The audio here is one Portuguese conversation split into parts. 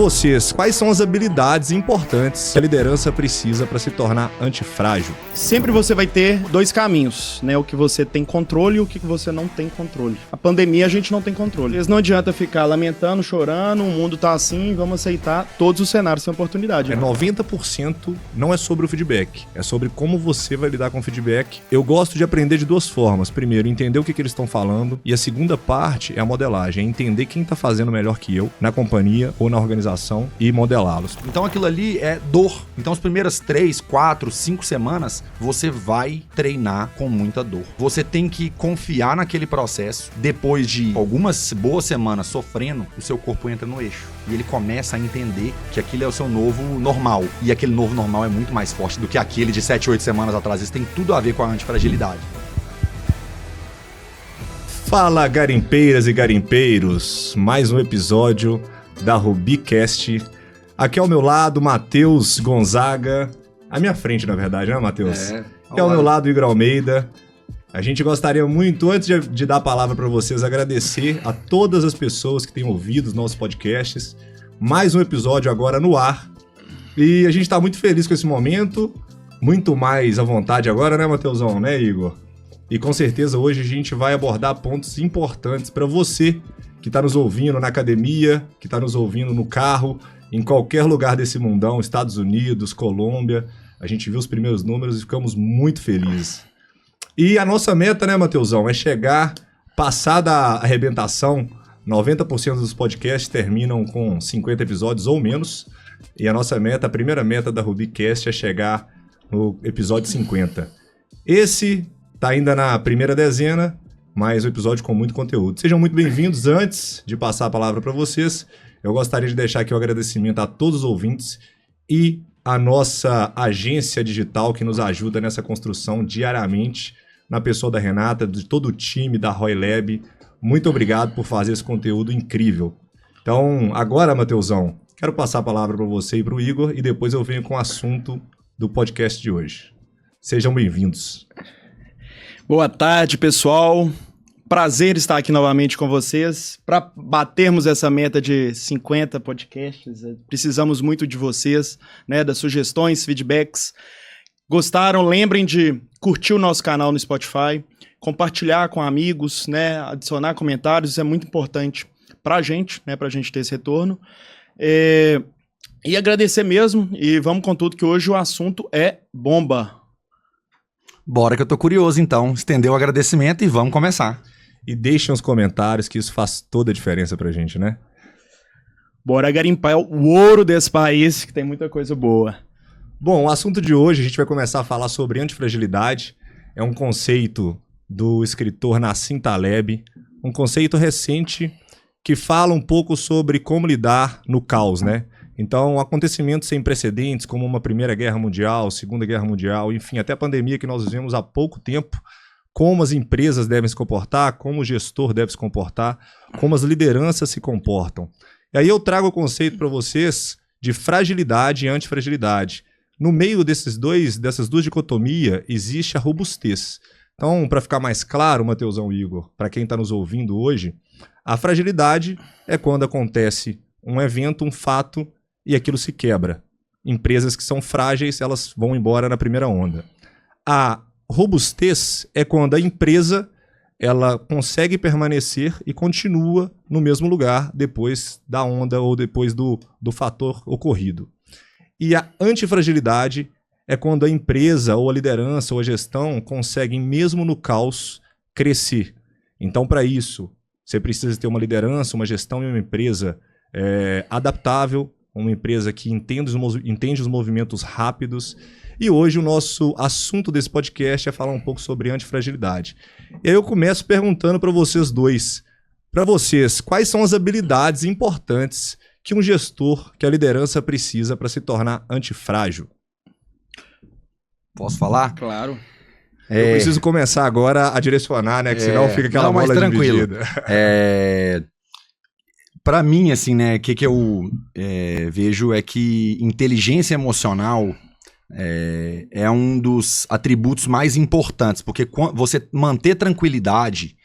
vocês, quais são as habilidades importantes que a liderança precisa para se tornar antifrágil? Sempre você vai ter dois caminhos, né? O que você tem controle e o que você não tem controle. A pandemia a gente não tem controle. Não adianta ficar lamentando, chorando, o mundo tá assim, vamos aceitar. Todos os cenários têm oportunidade. 90% não é sobre o feedback, é sobre como você vai lidar com o feedback. Eu gosto de aprender de duas formas. Primeiro, entender o que eles estão falando, e a segunda parte é a modelagem, é entender quem tá fazendo melhor que eu, na companhia ou na organização, e modelá-los. Então aquilo ali é dor. Então as primeiras 3, 4, 5 semanas você vai treinar com muita dor. Você tem que confiar naquele processo. Depois de algumas boas semanas sofrendo, o seu corpo entra no eixo. E ele começa a entender que aquilo é o seu novo normal. E aquele novo normal é muito mais forte do que aquele de 7, 8 semanas atrás. Isso tem tudo a ver com a antifragilidade. Fala, garimpeiras e garimpeiros, mais um episódio da RubiCast. Aqui ao meu lado, Matheus Gonzaga, à minha frente, na verdade, né, Matheus? Aqui ao meu lado, Igor Almeida. A gente gostaria muito, antes de dar a palavra para vocês, agradecer a todas as pessoas que têm ouvido os nossos podcasts. Mais um episódio agora no ar. E a gente está muito feliz com esse momento, muito mais à vontade agora, né, Matheusão, né, Igor? E com certeza hoje a gente vai abordar pontos importantes para você que está nos ouvindo na academia, que está nos ouvindo no carro, em qualquer lugar desse mundão, Estados Unidos, Colômbia. A gente viu os primeiros números e ficamos muito felizes. E a nossa meta, né, Matheusão, é chegar, passada a arrebentação, 90% dos podcasts terminam com 50 episódios ou menos. E a nossa meta, a primeira meta da RubiCast é chegar no episódio 50. Esse tá ainda na primeira dezena, mas um episódio com muito conteúdo. Sejam muito bem-vindos. Antes de passar a palavra para vocês, eu gostaria de deixar aqui o agradecimento a todos os ouvintes e a nossa agência digital que nos ajuda nessa construção diariamente, na pessoa da Renata, de todo o time da Roy Lab. Muito obrigado por fazer esse conteúdo incrível. Então, agora, Matheusão, quero passar a palavra para você e para o Igor e depois eu venho com o assunto do podcast de hoje. Sejam bem-vindos. Boa tarde, pessoal. Prazer estar aqui novamente com vocês. Para batermos essa meta de 50 podcasts, precisamos muito de vocês, né, das sugestões, feedbacks. Gostaram? Lembrem de curtir o nosso canal no Spotify, compartilhar com amigos, né, adicionar comentários, isso é muito importante para a gente, né, para a gente ter esse retorno. E agradecer mesmo, e vamos com tudo que hoje o assunto é bomba. Bora que eu tô curioso, então. Estender o agradecimento e vamos começar. E deixem os comentários, que isso faz toda a diferença pra gente, né? Bora garimpar o ouro desse país, que tem muita coisa boa. Bom, o assunto de hoje, a gente vai começar a falar sobre antifragilidade. É um conceito do escritor Nassim Taleb, um conceito recente que fala um pouco sobre como lidar no caos, né? Então, acontecimentos sem precedentes, como uma Primeira Guerra Mundial, Segunda Guerra Mundial, enfim, até a pandemia que nós vivemos há pouco tempo, como as empresas devem se comportar, como o gestor deve se comportar, como as lideranças se comportam. E aí eu trago o conceito para vocês de fragilidade e antifragilidade. No meio dessas duas dicotomias, existe a robustez. Então, para ficar mais claro, Matheusão e Igor, para quem está nos ouvindo hoje, a fragilidade é quando acontece um evento, um fato, e aquilo se quebra. Empresas que são frágeis, elas vão embora na primeira onda. A robustez é quando a empresa ela consegue permanecer e continua no mesmo lugar depois da onda ou depois do fator ocorrido. E a antifragilidade é quando a empresa ou a liderança ou a gestão conseguem, mesmo no caos, crescer. Então, para isso, você precisa ter uma liderança, uma gestão e uma empresa adaptável, uma empresa que entende os movimentos rápidos. E hoje o nosso assunto desse podcast é falar um pouco sobre antifragilidade. E aí eu começo perguntando para vocês dois. Para vocês, quais são as habilidades importantes que um gestor, que a liderança precisa para se tornar antifrágil? Posso falar? Claro. Eu preciso começar agora a direcionar, né? Que senão fica aquela bola dividida. Para mim, assim, né, o que eu vejo é que inteligência emocional é um dos atributos mais importantes, porque você manter tranquilidade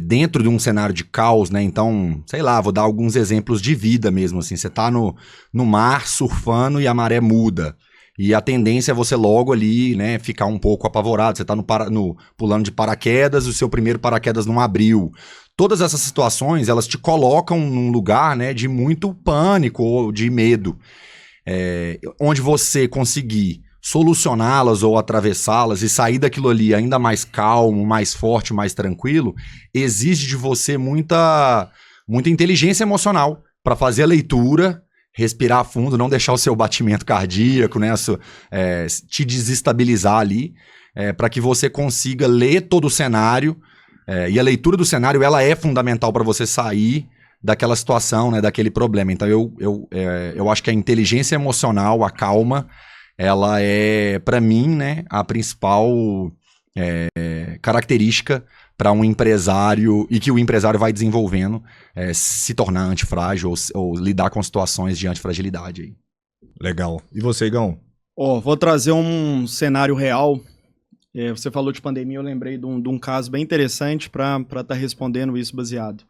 dentro de um cenário de caos, né? Então, sei lá, vou dar alguns exemplos de vida mesmo, assim. Você tá no mar surfando e a maré muda. E a tendência é você logo ali, né, ficar um pouco apavorado. Você tá pulando de paraquedas, o seu primeiro paraquedas não abriu. Todas essas situações, elas te colocam num lugar, né, de muito pânico ou de medo. Onde você conseguir solucioná-las ou atravessá-las e sair daquilo ali ainda mais calmo, mais forte, mais tranquilo, exige de você muita inteligência emocional para fazer a leitura, respirar fundo, não deixar o seu batimento cardíaco, né, te desestabilizar ali, para que você consiga ler todo o cenário, e a leitura do cenário ela é fundamental para você sair daquela situação, né, daquele problema. Então eu acho que a inteligência emocional, a calma, ela é, para mim, né, a principal característica para um empresário e que o empresário vai desenvolvendo se tornar antifrágil ou lidar com situações de antifragilidade. Aí. Legal. E você, Igão? Vou trazer um cenário real. Você falou de pandemia, eu lembrei de um caso bem interessante para estar respondendo isso baseado.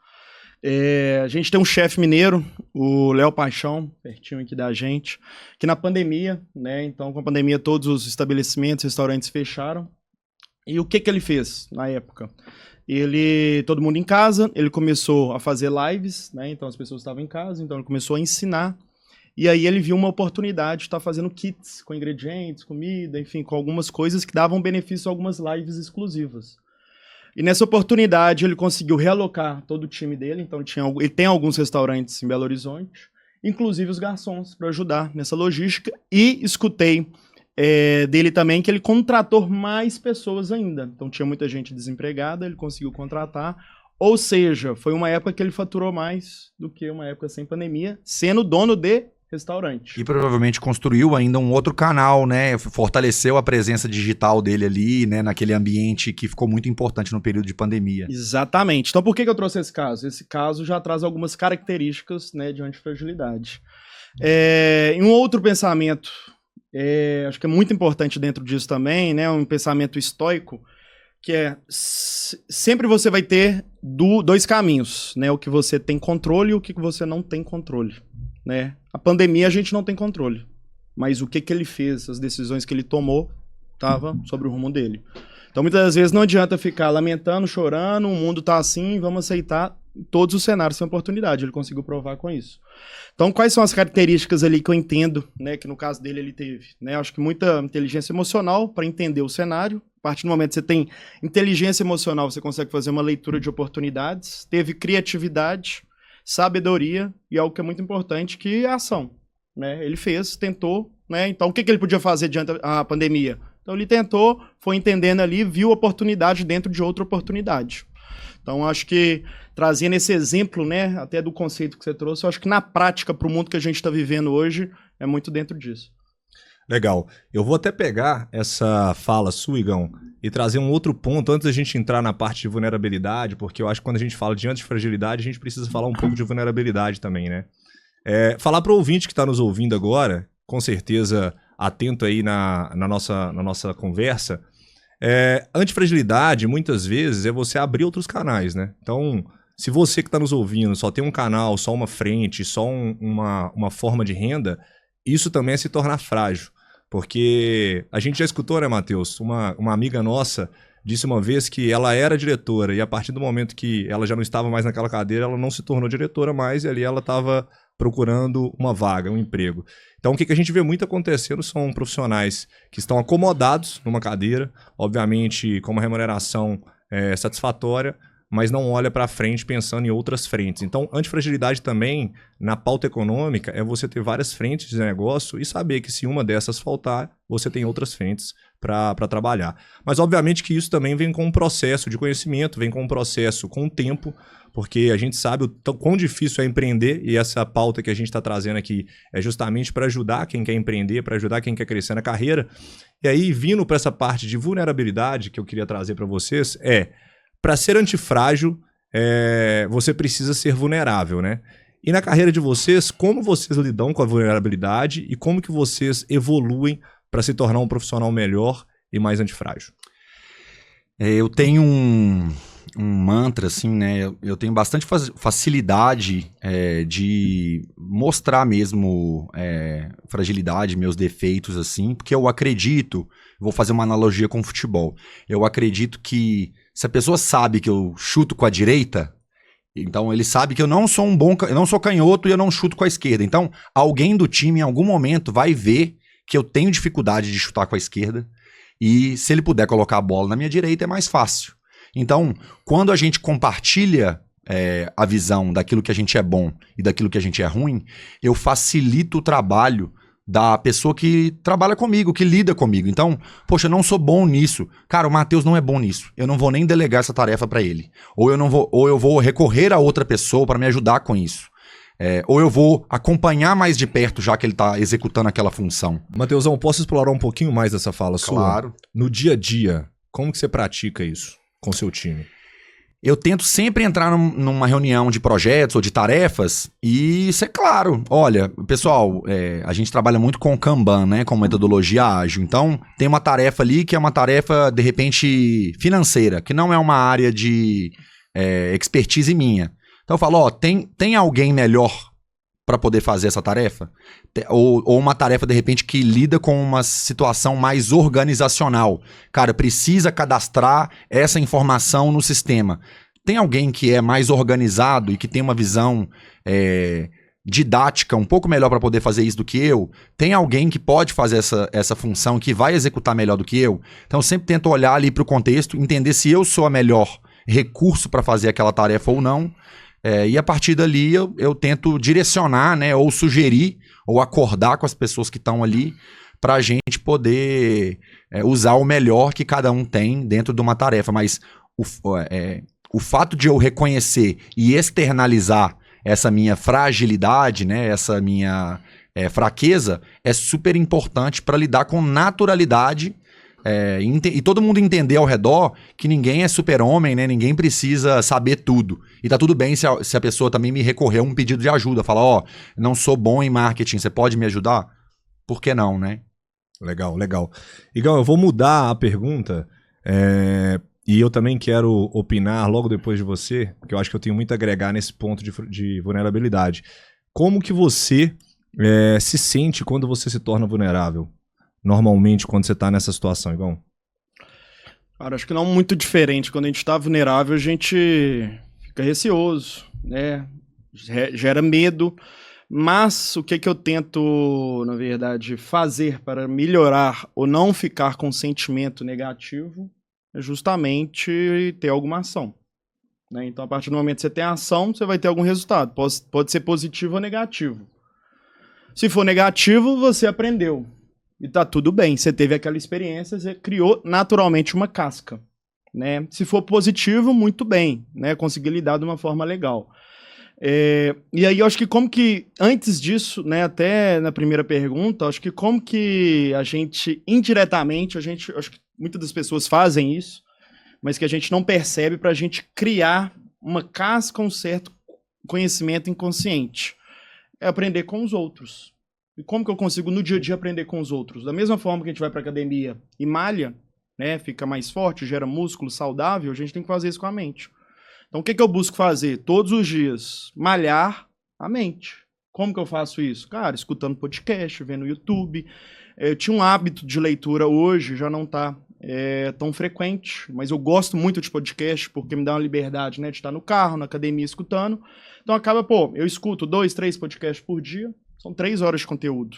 A gente tem um chefe mineiro, o Léo Paixão, pertinho aqui da gente, que na pandemia, né, então com a pandemia todos os estabelecimentos, restaurantes fecharam. E o que ele fez na época? Todo mundo em casa, ele começou a fazer lives, né, então as pessoas estavam em casa, então ele começou a ensinar. E aí ele viu uma oportunidade de estar fazendo kits com ingredientes, comida, enfim, com algumas coisas que davam benefício a algumas lives exclusivas. E nessa oportunidade ele conseguiu realocar todo o time dele, então ele tem alguns restaurantes em Belo Horizonte, inclusive os garçons, para ajudar nessa logística. E escutei dele também que ele contratou mais pessoas ainda. Então tinha muita gente desempregada, ele conseguiu contratar. Ou seja, foi uma época que ele faturou mais do que uma época sem pandemia, sendo dono de restaurante. E provavelmente construiu ainda um outro canal, né? Fortaleceu a presença digital dele ali, né? Naquele ambiente que ficou muito importante no período de pandemia. Exatamente. Então por que eu trouxe esse caso? Esse caso já traz algumas características, né, de antifragilidade. Em um outro pensamento, acho que é muito importante dentro disso também, né? Um pensamento estoico, que sempre você vai ter dois caminhos, né? O que você tem controle e o que você não tem controle. Né? A pandemia a gente não tem controle, mas o que ele fez, as decisões que ele tomou, estava sobre o rumo dele. Então muitas vezes não adianta ficar lamentando, chorando, o mundo está assim, vamos aceitar. Todos os cenários têm oportunidade, ele conseguiu provar com isso. Então quais são as características ali que eu entendo, né, que no caso dele ele teve? Né? Acho que muita inteligência emocional para entender o cenário. A partir do momento que você tem inteligência emocional, você consegue fazer uma leitura de oportunidades. Teve criatividade, sabedoria e algo que é muito importante, que é a ação, né? Ele fez, tentou, né? Então o que ele podia fazer diante da pandemia? Então ele tentou, foi entendendo ali, viu oportunidade dentro de outra oportunidade. Então acho que trazendo esse exemplo, né, até do conceito que você trouxe, eu acho que na prática para o mundo que a gente está vivendo hoje é muito dentro disso. Legal. Eu vou até pegar essa fala sua, Igão, e trazer um outro ponto antes da gente entrar na parte de vulnerabilidade, porque eu acho que quando a gente fala de antifragilidade, a gente precisa falar um pouco de vulnerabilidade também, né? Falar para o ouvinte que está nos ouvindo agora, com certeza atento aí na nossa conversa, antifragilidade, muitas vezes, é você abrir outros canais, né? Então, se você que está nos ouvindo só tem um canal, só uma frente, só uma forma de renda, isso também é se tornar frágil. Porque a gente já escutou, né, Matheus? Uma amiga nossa disse uma vez que ela era diretora e a partir do momento que ela já não estava mais naquela cadeira, ela não se tornou diretora mais e ali ela estava procurando uma vaga, um emprego. Então o que a gente vê muito acontecendo são profissionais que estão acomodados numa cadeira, obviamente com uma remuneração satisfatória, mas não olha para frente pensando em outras frentes. Então, antifragilidade também, na pauta econômica, é você ter várias frentes de negócio e saber que se uma dessas faltar, você tem outras frentes para trabalhar. Mas, obviamente, que isso também vem com um processo de conhecimento, vem com um processo com o tempo, porque a gente sabe o quão difícil é empreender e essa pauta que a gente está trazendo aqui é justamente para ajudar quem quer empreender, para ajudar quem quer crescer na carreira. E aí, vindo para essa parte de vulnerabilidade que eu queria trazer para vocês, para ser antifrágil, você precisa ser vulnerável, né? E na carreira de vocês, como vocês lidam com a vulnerabilidade e como que vocês evoluem para se tornar um profissional melhor e mais antifrágil? Eu tenho mantra, assim, né? Eu tenho bastante facilidade de mostrar mesmo fragilidade, meus defeitos, assim, porque eu acredito, vou fazer uma analogia com o futebol, eu acredito que se a pessoa sabe que eu chuto com a direita, então ele sabe que eu não sou eu não sou canhoto e eu não chuto com a esquerda. Então, alguém do time, em algum momento, vai ver que eu tenho dificuldade de chutar com a esquerda, e se ele puder colocar a bola na minha direita, é mais fácil. Então, quando a gente compartilha a visão daquilo que a gente é bom e daquilo que a gente é ruim, eu facilito o trabalho da pessoa que trabalha comigo, que lida comigo. Então, poxa, eu não sou bom nisso. Cara, o Matheus não é bom nisso. Eu não vou nem delegar essa tarefa para ele. Ou eu vou recorrer a outra pessoa para me ajudar com isso. Ou eu vou acompanhar mais de perto, já que ele está executando aquela função. Matheusão, posso explorar um pouquinho mais dessa fala sua? Claro. No dia a dia, como que você pratica isso com o seu time? Eu tento sempre entrar numa reunião de projetos ou de tarefas e ser claro. Olha, pessoal, a gente trabalha muito com Kanban, né? Com metodologia ágil. Então, tem uma tarefa ali que é uma tarefa, de repente, financeira, que não é uma área de expertise minha. Então eu falo, tem alguém melhor para poder fazer essa tarefa? Ou uma tarefa, de repente, que lida com uma situação mais organizacional. Cara, precisa cadastrar essa informação no sistema. Tem alguém que é mais organizado e que tem uma visão didática um pouco melhor para poder fazer isso do que eu? Tem alguém que pode fazer essa função, que vai executar melhor do que eu? Então eu sempre tento olhar ali para o contexto, entender se eu sou a melhor recurso para fazer aquela tarefa ou não. E a partir dali eu tento direcionar, né, ou sugerir, ou acordar com as pessoas que estão ali para a gente poder usar o melhor que cada um tem dentro de uma tarefa. Mas o fato de eu reconhecer e externalizar essa minha fragilidade, né, essa minha fraqueza, é super importante para lidar com naturalidade. E todo mundo entender ao redor que ninguém é super-homem, né? Ninguém precisa saber tudo. E tá tudo bem se a pessoa também me recorrer a um pedido de ajuda. Falar, não sou bom em marketing, você pode me ajudar? Por que não, né? Legal, legal. Igão, eu vou mudar a pergunta e eu também quero opinar logo depois de você, porque eu acho que eu tenho muito a agregar nesse ponto de vulnerabilidade. Como que você se sente quando você se torna vulnerável? Normalmente, quando você está nessa situação, Igão? Cara, acho que não muito diferente. Quando a gente está vulnerável, a gente fica receoso, né? Gera medo. Mas o que eu tento, na verdade, fazer para melhorar ou não ficar com sentimento negativo é justamente ter alguma ação, né? Então, a partir do momento que você tem ação, você vai ter algum resultado. Pode ser positivo ou negativo. Se for negativo, você aprendeu. E tá tudo bem, você teve aquela experiência, você criou naturalmente uma casca, né? Se for positivo, muito bem, né? Conseguir lidar de uma forma legal. E aí eu acho que antes disso, né, até na primeira pergunta, acho que como que a gente, indiretamente, acho que muitas das pessoas fazem isso, mas que a gente não percebe pra gente criar uma casca, um certo conhecimento inconsciente. É aprender com os outros. E como que eu consigo no dia a dia aprender com os outros? Da mesma forma que a gente vai para academia e malha, né, fica mais forte, gera músculo saudável, a gente tem que fazer isso com a mente. Então o que eu busco fazer? Todos os dias, malhar a mente. Como que eu faço isso? Cara, escutando podcast, vendo YouTube. Eu tinha um hábito de leitura hoje, já não está tão frequente, mas eu gosto muito de podcast porque me dá uma liberdade, né, de estar no carro, na academia, escutando. Então acaba, eu escuto 2, 3 podcasts por dia. São 3 horas de conteúdo.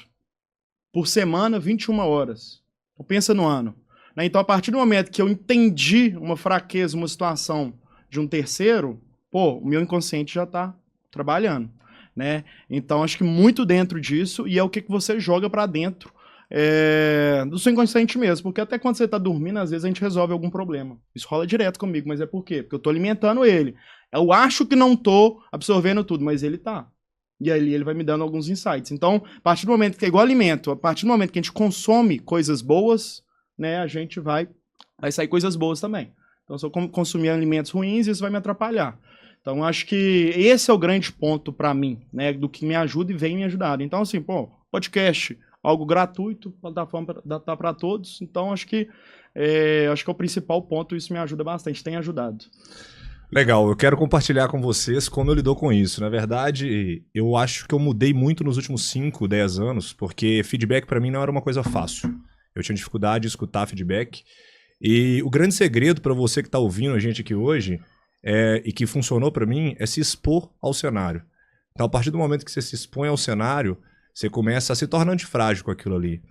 Por semana, 21 horas. Então, pensa no ano. Né? Então, a partir do momento que eu entendi uma fraqueza, uma situação de um terceiro, o meu inconsciente já está trabalhando. Né? Então, acho que muito dentro disso, e é o que você joga para dentro do seu inconsciente mesmo. Porque até quando você está dormindo, às vezes a gente resolve algum problema. Isso rola direto comigo, mas é por quê? Porque eu estou alimentando ele. Eu acho que não estou absorvendo tudo, mas ele está. E ali ele vai me dando alguns insights. Então, a partir do momento que é igual alimento, a partir do momento que a gente consome coisas boas, né, a gente vai sair coisas boas também. Então, se eu consumir alimentos ruins, isso vai me atrapalhar. Então, acho que esse é o grande ponto para mim, né, do que me ajuda e vem me ajudar. Então, assim, podcast, algo gratuito, plataforma dá para todos. Então, acho que é o principal ponto, isso me ajuda bastante, tem ajudado. Legal, eu quero compartilhar com vocês como eu lido com isso. Na verdade, eu acho que eu mudei muito nos últimos 5, 10 anos, porque feedback para mim não era uma coisa fácil. Eu tinha dificuldade de escutar feedback. E o grande segredo para você que está ouvindo a gente aqui hoje, e que funcionou para mim, é se expor ao cenário. Então, a partir do momento que você se expõe ao cenário, você começa a se tornar antifrágil com aquilo ali.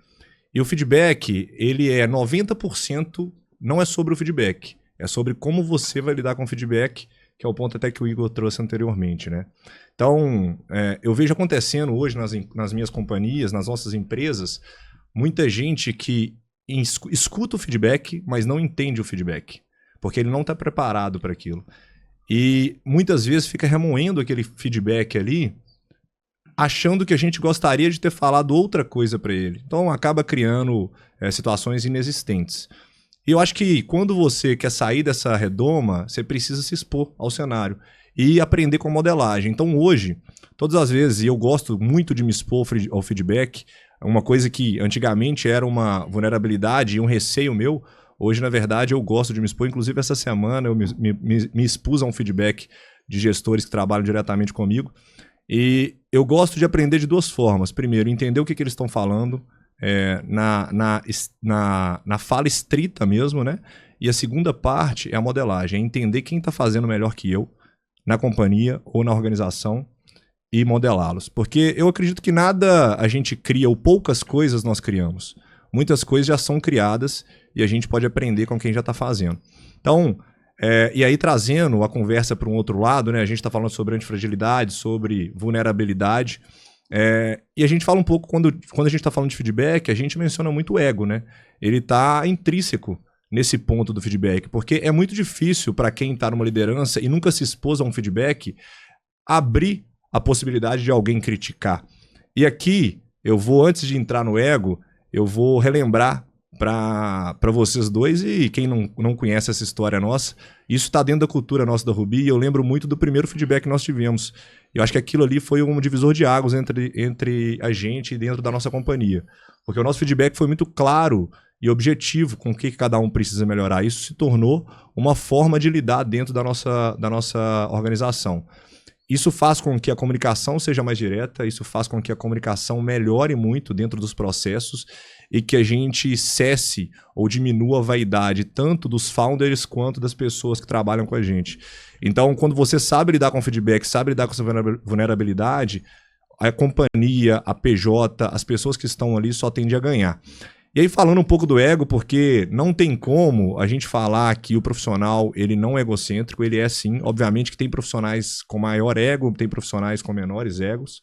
E o feedback, ele é 90%, não é sobre o feedback, é sobre como você vai lidar com o feedback, que é o ponto até que o Igor trouxe anteriormente, né? Então, eu vejo acontecendo hoje nas minhas companhias, nas nossas empresas, muita gente que escuta o feedback, mas não entende o feedback, porque ele não está preparado para aquilo. E muitas vezes fica remoendo aquele feedback ali, achando que a gente gostaria de ter falado outra coisa para ele. Então acaba criando situações inexistentes. E eu acho que quando você quer sair dessa redoma, você precisa se expor ao cenário e aprender com a modelagem. Então hoje, todas as vezes, e eu gosto muito de me expor ao feedback, uma coisa que antigamente era uma vulnerabilidade e um receio meu, hoje, na verdade, eu gosto de me expor. Inclusive, essa semana eu me expus a um feedback de gestores que trabalham diretamente comigo. E eu gosto de aprender de duas formas. Primeiro, entender o que eles estão falando na fala estrita mesmo, né? E a segunda parte é a modelagem, é entender quem está fazendo melhor que eu na companhia ou na organização e modelá-los. Porque eu acredito que nada a gente cria, ou poucas coisas nós criamos. Muitas coisas já são criadas e a gente pode aprender com quem já está fazendo. Então, e aí trazendo a conversa para um outro lado, né? A gente está falando sobre antifragilidade, sobre vulnerabilidade. E a gente fala um pouco, quando a gente está falando de feedback, a gente menciona muito o ego, né? Ele está intrínseco nesse ponto do feedback, porque é muito difícil para quem está numa liderança e nunca se expôs a um feedback, abrir a possibilidade de alguém criticar. E aqui, eu vou, antes de entrar no ego, eu vou relembrar para vocês dois, e quem não conhece essa história nossa, isso está dentro da cultura nossa da Ruby, e eu lembro muito do primeiro feedback que nós tivemos. Eu acho que aquilo ali foi um divisor de águas entre a gente e dentro da nossa companhia. Porque o nosso feedback foi muito claro e objetivo com o que cada um precisa melhorar. Isso se tornou uma forma de lidar dentro da nossa organização. Isso faz com que a comunicação seja mais direta, isso faz com que a comunicação melhore muito dentro dos processos e que a gente cesse ou diminua a vaidade tanto dos founders quanto das pessoas que trabalham com a gente. Então, quando você sabe lidar com feedback, sabe lidar com essa vulnerabilidade, a companhia, a PJ, as pessoas que estão ali só tendem a ganhar. E aí, falando um pouco do ego, porque não tem como a gente falar que o profissional ele não é egocêntrico, ele é sim. Obviamente que tem profissionais com maior ego, tem profissionais com menores egos,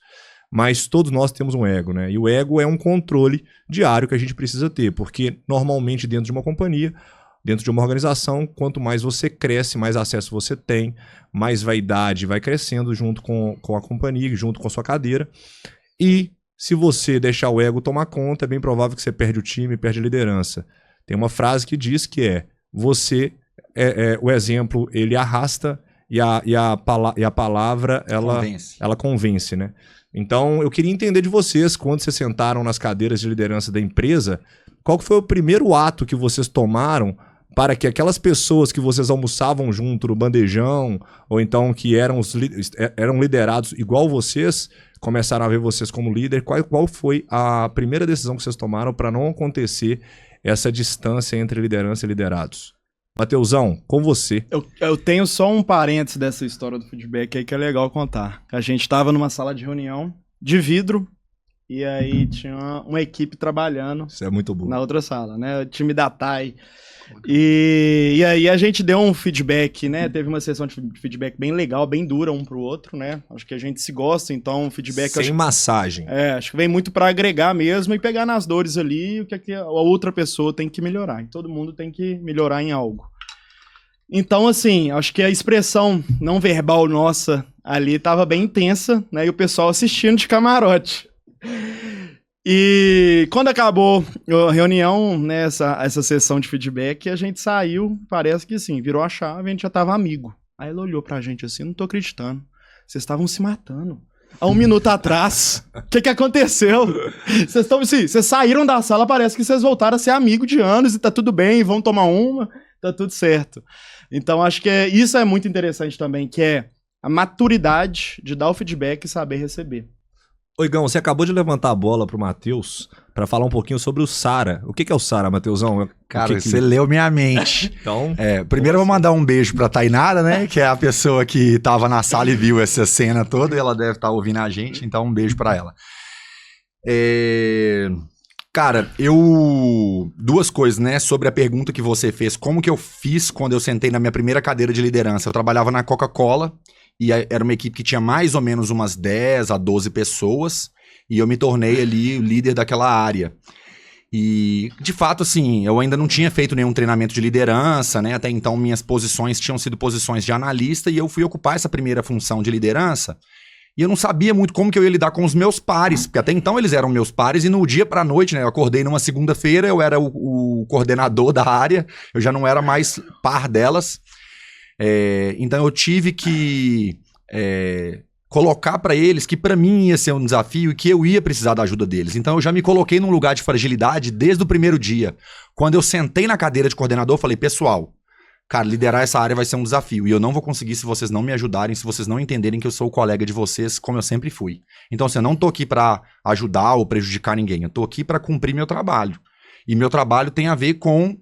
mas todos nós temos um ego, né? E o ego é um controle diário que a gente precisa ter, porque normalmente dentro de uma companhia, dentro de uma organização, quanto mais você cresce, mais acesso você tem, mais vaidade vai crescendo junto com a companhia, junto com a sua cadeira. E se você deixar o ego tomar conta, é bem provável que você perde o time, perde a liderança. Tem uma frase que diz que o exemplo, ele arrasta e a palavra, ela convence, né? Então, eu queria entender de vocês, quando vocês sentaram nas cadeiras de liderança da empresa, qual que foi o primeiro ato que vocês tomaram para que aquelas pessoas que vocês almoçavam junto no bandejão, ou então que eram liderados igual vocês, começaram a ver vocês como líder. Qual foi a primeira decisão que vocês tomaram para não acontecer essa distância entre liderança e liderados? Mateusão, com você. Eu tenho só um parênteses dessa história do feedback aí que é legal contar. A gente estava numa sala de reunião de vidro e aí tinha uma equipe trabalhando. Isso é muito bom. Na outra sala, né? O time da TAI. E aí a gente deu um feedback, né? Teve uma sessão de feedback bem legal, bem dura um pro outro, né? Acho que a gente se gosta, então o feedback... Sem massagem. Acho que vem muito pra agregar mesmo e pegar nas dores ali o que a outra pessoa tem que melhorar. E todo mundo tem que melhorar em algo. Então, assim, acho que a expressão não verbal nossa ali tava bem intensa, né? E o pessoal assistindo de camarote. E quando acabou a reunião, né, essa sessão de feedback, a gente saiu, parece que sim, virou a chave, a gente já tava amigo. Aí ela olhou pra gente assim, não tô acreditando, vocês estavam se matando. Há 1 minuto atrás, o que aconteceu? Vocês saíram da sala, parece que vocês voltaram a ser amigo de anos e tá tudo bem, vão tomar uma, tá tudo certo. Então, acho que isso é muito interessante também, que é a maturidade de dar o feedback e saber receber. Ô, Igão, você acabou de levantar a bola pro Matheus pra falar um pouquinho sobre o Sara. O que é o Sara, Matheusão? Cara, você leu minha mente. Então, Primeiro eu vou mandar um beijo pra Tainara, né? Que é a pessoa que tava na sala e viu essa cena toda, e ela deve estar ouvindo a gente, então um beijo pra ela. Cara, duas coisas, né? Sobre a pergunta que você fez. Como que eu fiz quando eu sentei na minha primeira cadeira de liderança? Eu trabalhava na Coca-Cola e era uma equipe que tinha mais ou menos umas 10 a 12 pessoas e eu me tornei ali o líder daquela área. E, de fato, assim, eu ainda não tinha feito nenhum treinamento de liderança, né? Até então minhas posições tinham sido posições de analista e eu fui ocupar essa primeira função de liderança. E eu não sabia muito como que eu ia lidar com os meus pares, porque até então eles eram meus pares, e no dia pra noite, né, eu acordei numa segunda-feira, eu era o coordenador da área, eu já não era mais par delas, então eu tive que colocar pra eles que pra mim ia ser um desafio e que eu ia precisar da ajuda deles. Então eu já me coloquei num lugar de fragilidade desde o primeiro dia. Quando eu sentei na cadeira de coordenador, eu falei, pessoal, cara, liderar essa área vai ser um desafio. E eu não vou conseguir se vocês não me ajudarem, se vocês não entenderem que eu sou o colega de vocês, como eu sempre fui. Então, assim, eu não tô aqui pra ajudar ou prejudicar ninguém. Eu tô aqui pra cumprir meu trabalho. E meu trabalho tem a ver com,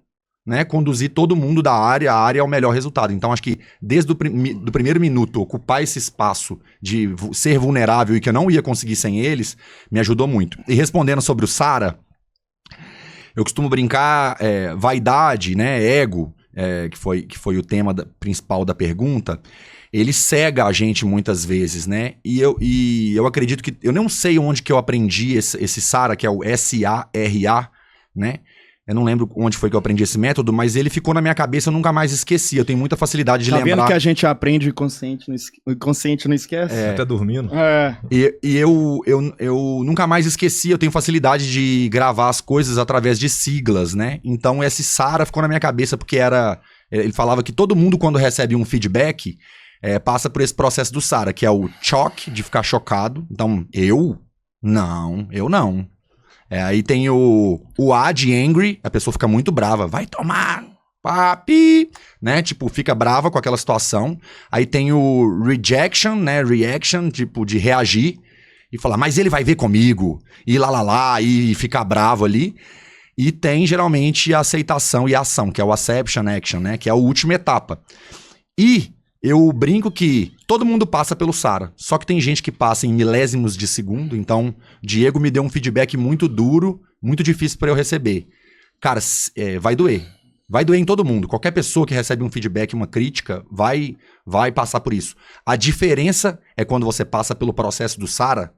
né, conduzir todo mundo da área. A área é o melhor resultado. Então, acho que desde do primeiro minuto, ocupar esse espaço de ser vulnerável e que eu não ia conseguir sem eles, me ajudou muito. E respondendo sobre o Sara, eu costumo brincar, vaidade, né, ego, que foi o tema principal da pergunta, ele cega a gente muitas vezes, né? E eu acredito que... Eu não sei onde que eu aprendi esse Sara, que é o S-A-R-A, né? Eu não lembro onde foi que eu aprendi esse método, mas ele ficou na minha cabeça, eu nunca mais esqueci. Eu tenho muita facilidade de lembrar. Tá vendo que a gente aprende e o inconsciente não esquece? Até dormindo. E eu nunca mais esqueci, eu tenho facilidade de gravar as coisas através de siglas, né? Então esse Sara ficou na minha cabeça porque ele falava que todo mundo quando recebe um feedback passa por esse processo do Sara, que é o shock, de ficar chocado. Então, eu não. Aí tem o A de angry, a pessoa fica muito brava, vai tomar, papi, né? Tipo, fica brava com aquela situação. Aí tem o rejection, né? Reaction, tipo, de reagir e falar, mas ele vai ver comigo, e lá, e ficar bravo ali. E tem, geralmente, a aceitação e a ação, que é o acception action, né? Que é a última etapa. E eu brinco que todo mundo passa pelo Sara, só que tem gente que passa em milésimos de segundo, então Diego me deu um feedback muito duro, muito difícil para eu receber. Cara, vai doer. Vai doer em todo mundo. Qualquer pessoa que recebe um feedback, uma crítica, vai passar por isso. A diferença é quando você passa pelo processo do Sara,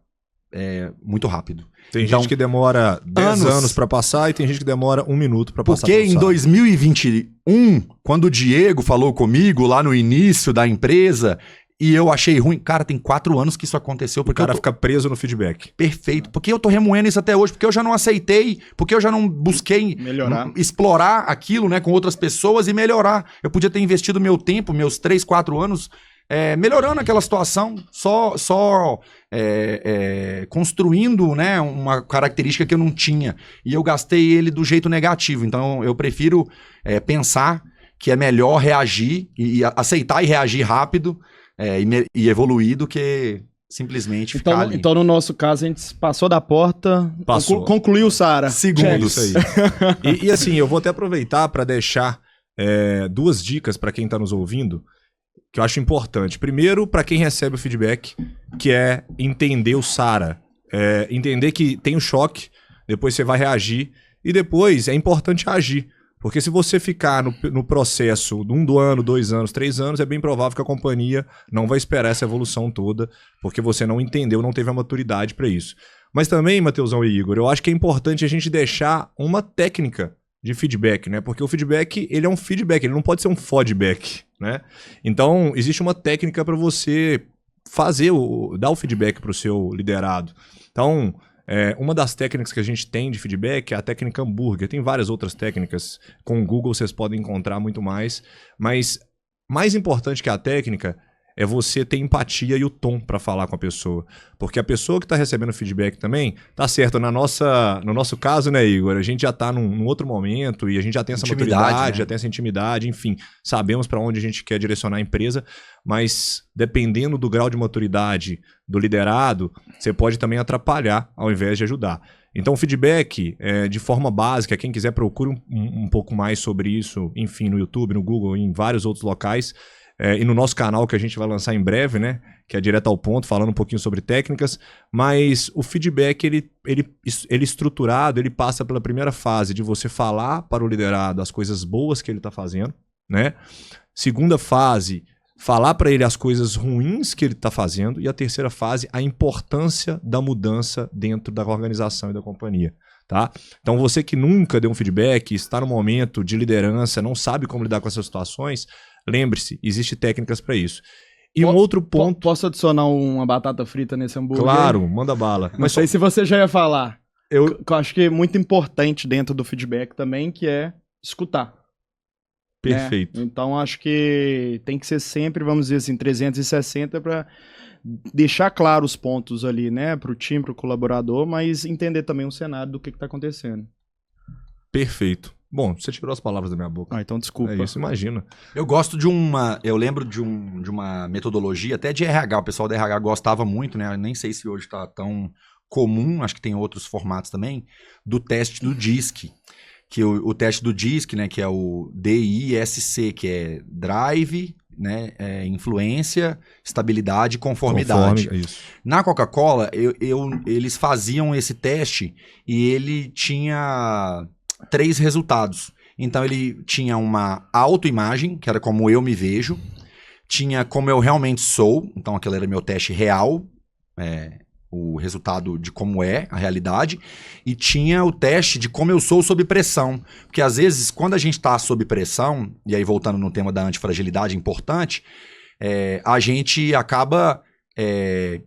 muito rápido. Tem gente que demora 10 anos pra passar e tem gente que demora 1 minuto pra passar. Porque em 2021, quando o Diego falou comigo lá no início da empresa e eu achei ruim, cara, tem 4 anos que isso aconteceu. Porque o cara fica preso no feedback. Perfeito. Porque eu tô remoendo isso até hoje, porque eu já não aceitei, porque eu já não busquei explorar aquilo, né, com outras pessoas e melhorar. Eu podia ter investido meu tempo, meus 3, 4 anos melhorando aquela situação, só construindo, né, uma característica que eu não tinha. E eu gastei ele do jeito negativo. Então eu prefiro pensar que é melhor reagir e aceitar e reagir rápido e evoluir do que simplesmente ficar ali. Então, no nosso caso, a gente passou da porta, concluiu o Sara. Segundos. Isso aí. E assim, eu vou até aproveitar para deixar 2 dicas para quem está nos ouvindo, que eu acho importante. Primeiro, para quem recebe o feedback, que é entender o Sara. Entender que tem o choque, depois você vai reagir, e depois é importante agir. Porque se você ficar no processo de 1 ano, 2 anos, 3 anos, é bem provável que a companhia não vai esperar essa evolução toda, porque você não entendeu, não teve a maturidade para isso. Mas também, Matheusão e Igor, eu acho que é importante a gente deixar uma técnica de feedback, né? Porque o feedback, ele é um feedback, ele não pode ser um feedback, né? Então, existe uma técnica para você dar o feedback para o seu liderado. Então, uma das técnicas que a gente tem de feedback é a técnica hambúrguer. Tem várias outras técnicas. Com o Google vocês podem encontrar muito mais. Mas mais importante que a técnica é você ter empatia e o tom para falar com a pessoa. Porque a pessoa que está recebendo feedback também, tá certo, no nosso caso, né, Igor, a gente já está num outro momento e a gente já tem essa maturidade, já tem essa intimidade, enfim, sabemos para onde a gente quer direcionar a empresa, mas dependendo do grau de maturidade do liderado, você pode também atrapalhar ao invés de ajudar. Então, o feedback, de forma básica, quem quiser procure um pouco mais sobre isso, enfim, no YouTube, no Google, em vários outros locais, e no nosso canal que a gente vai lançar em breve, né? Que é direto ao ponto, falando um pouquinho sobre técnicas. Mas o feedback, ele estruturado, ele passa pela primeira fase de você falar para o liderado as coisas boas que ele está fazendo, né? Segunda fase, falar para ele as coisas ruins que ele está fazendo. E a terceira fase, a importância da mudança dentro da organização e da companhia. Tá? Então você que nunca deu um feedback, está no momento de liderança, não sabe como lidar com essas situações, lembre-se, existem técnicas para isso. E um outro ponto... Posso adicionar uma batata frita nesse hambúrguer? Claro, manda bala. Mas sei se você já ia falar. Eu acho que é muito importante dentro do feedback também, que é escutar. Perfeito. Né? Então acho que tem que ser sempre, vamos dizer assim, 360 para deixar claro os pontos ali, né, para o time, para o colaborador, mas entender também o cenário do que está acontecendo. Perfeito. Bom, você tirou as palavras da minha boca. Então desculpa. É isso, imagina. Eu gosto eu lembro de uma metodologia, até de RH, o pessoal da RH gostava muito, né, eu nem sei se hoje está tão comum, acho que tem outros formatos também, do teste do DISC. Que o teste do DISC, né, que é o DISC, que é Drive, né, influência, estabilidade e conformidade. Isso. Na Coca-Cola, eles faziam esse teste e ele tinha 3 resultados. Então, ele tinha uma autoimagem, que era como eu me vejo, tinha como eu realmente sou, então aquele era meu teste real, o resultado de como é a realidade, e tinha o teste de como eu sou sob pressão. Porque às vezes, quando a gente está sob pressão, e aí voltando no tema da antifragilidade importante, a gente acaba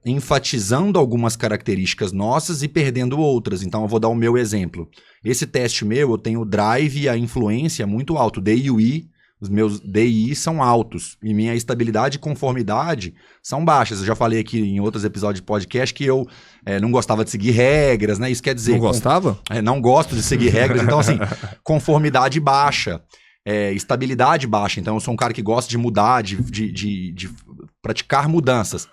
enfatizando algumas características nossas e perdendo outras. Então eu vou dar o meu exemplo. Esse teste meu, eu tenho o drive e a influência muito alto, D e o I. Os meus DI são altos e minha estabilidade e conformidade são baixas. Eu já falei aqui em outros episódios de podcast que eu não gostava de seguir regras, né? Isso quer dizer... Não gostava? Não gosto de seguir regras. Então, assim, conformidade baixa, estabilidade baixa. Então, eu sou um cara que gosta de mudar, de praticar mudanças.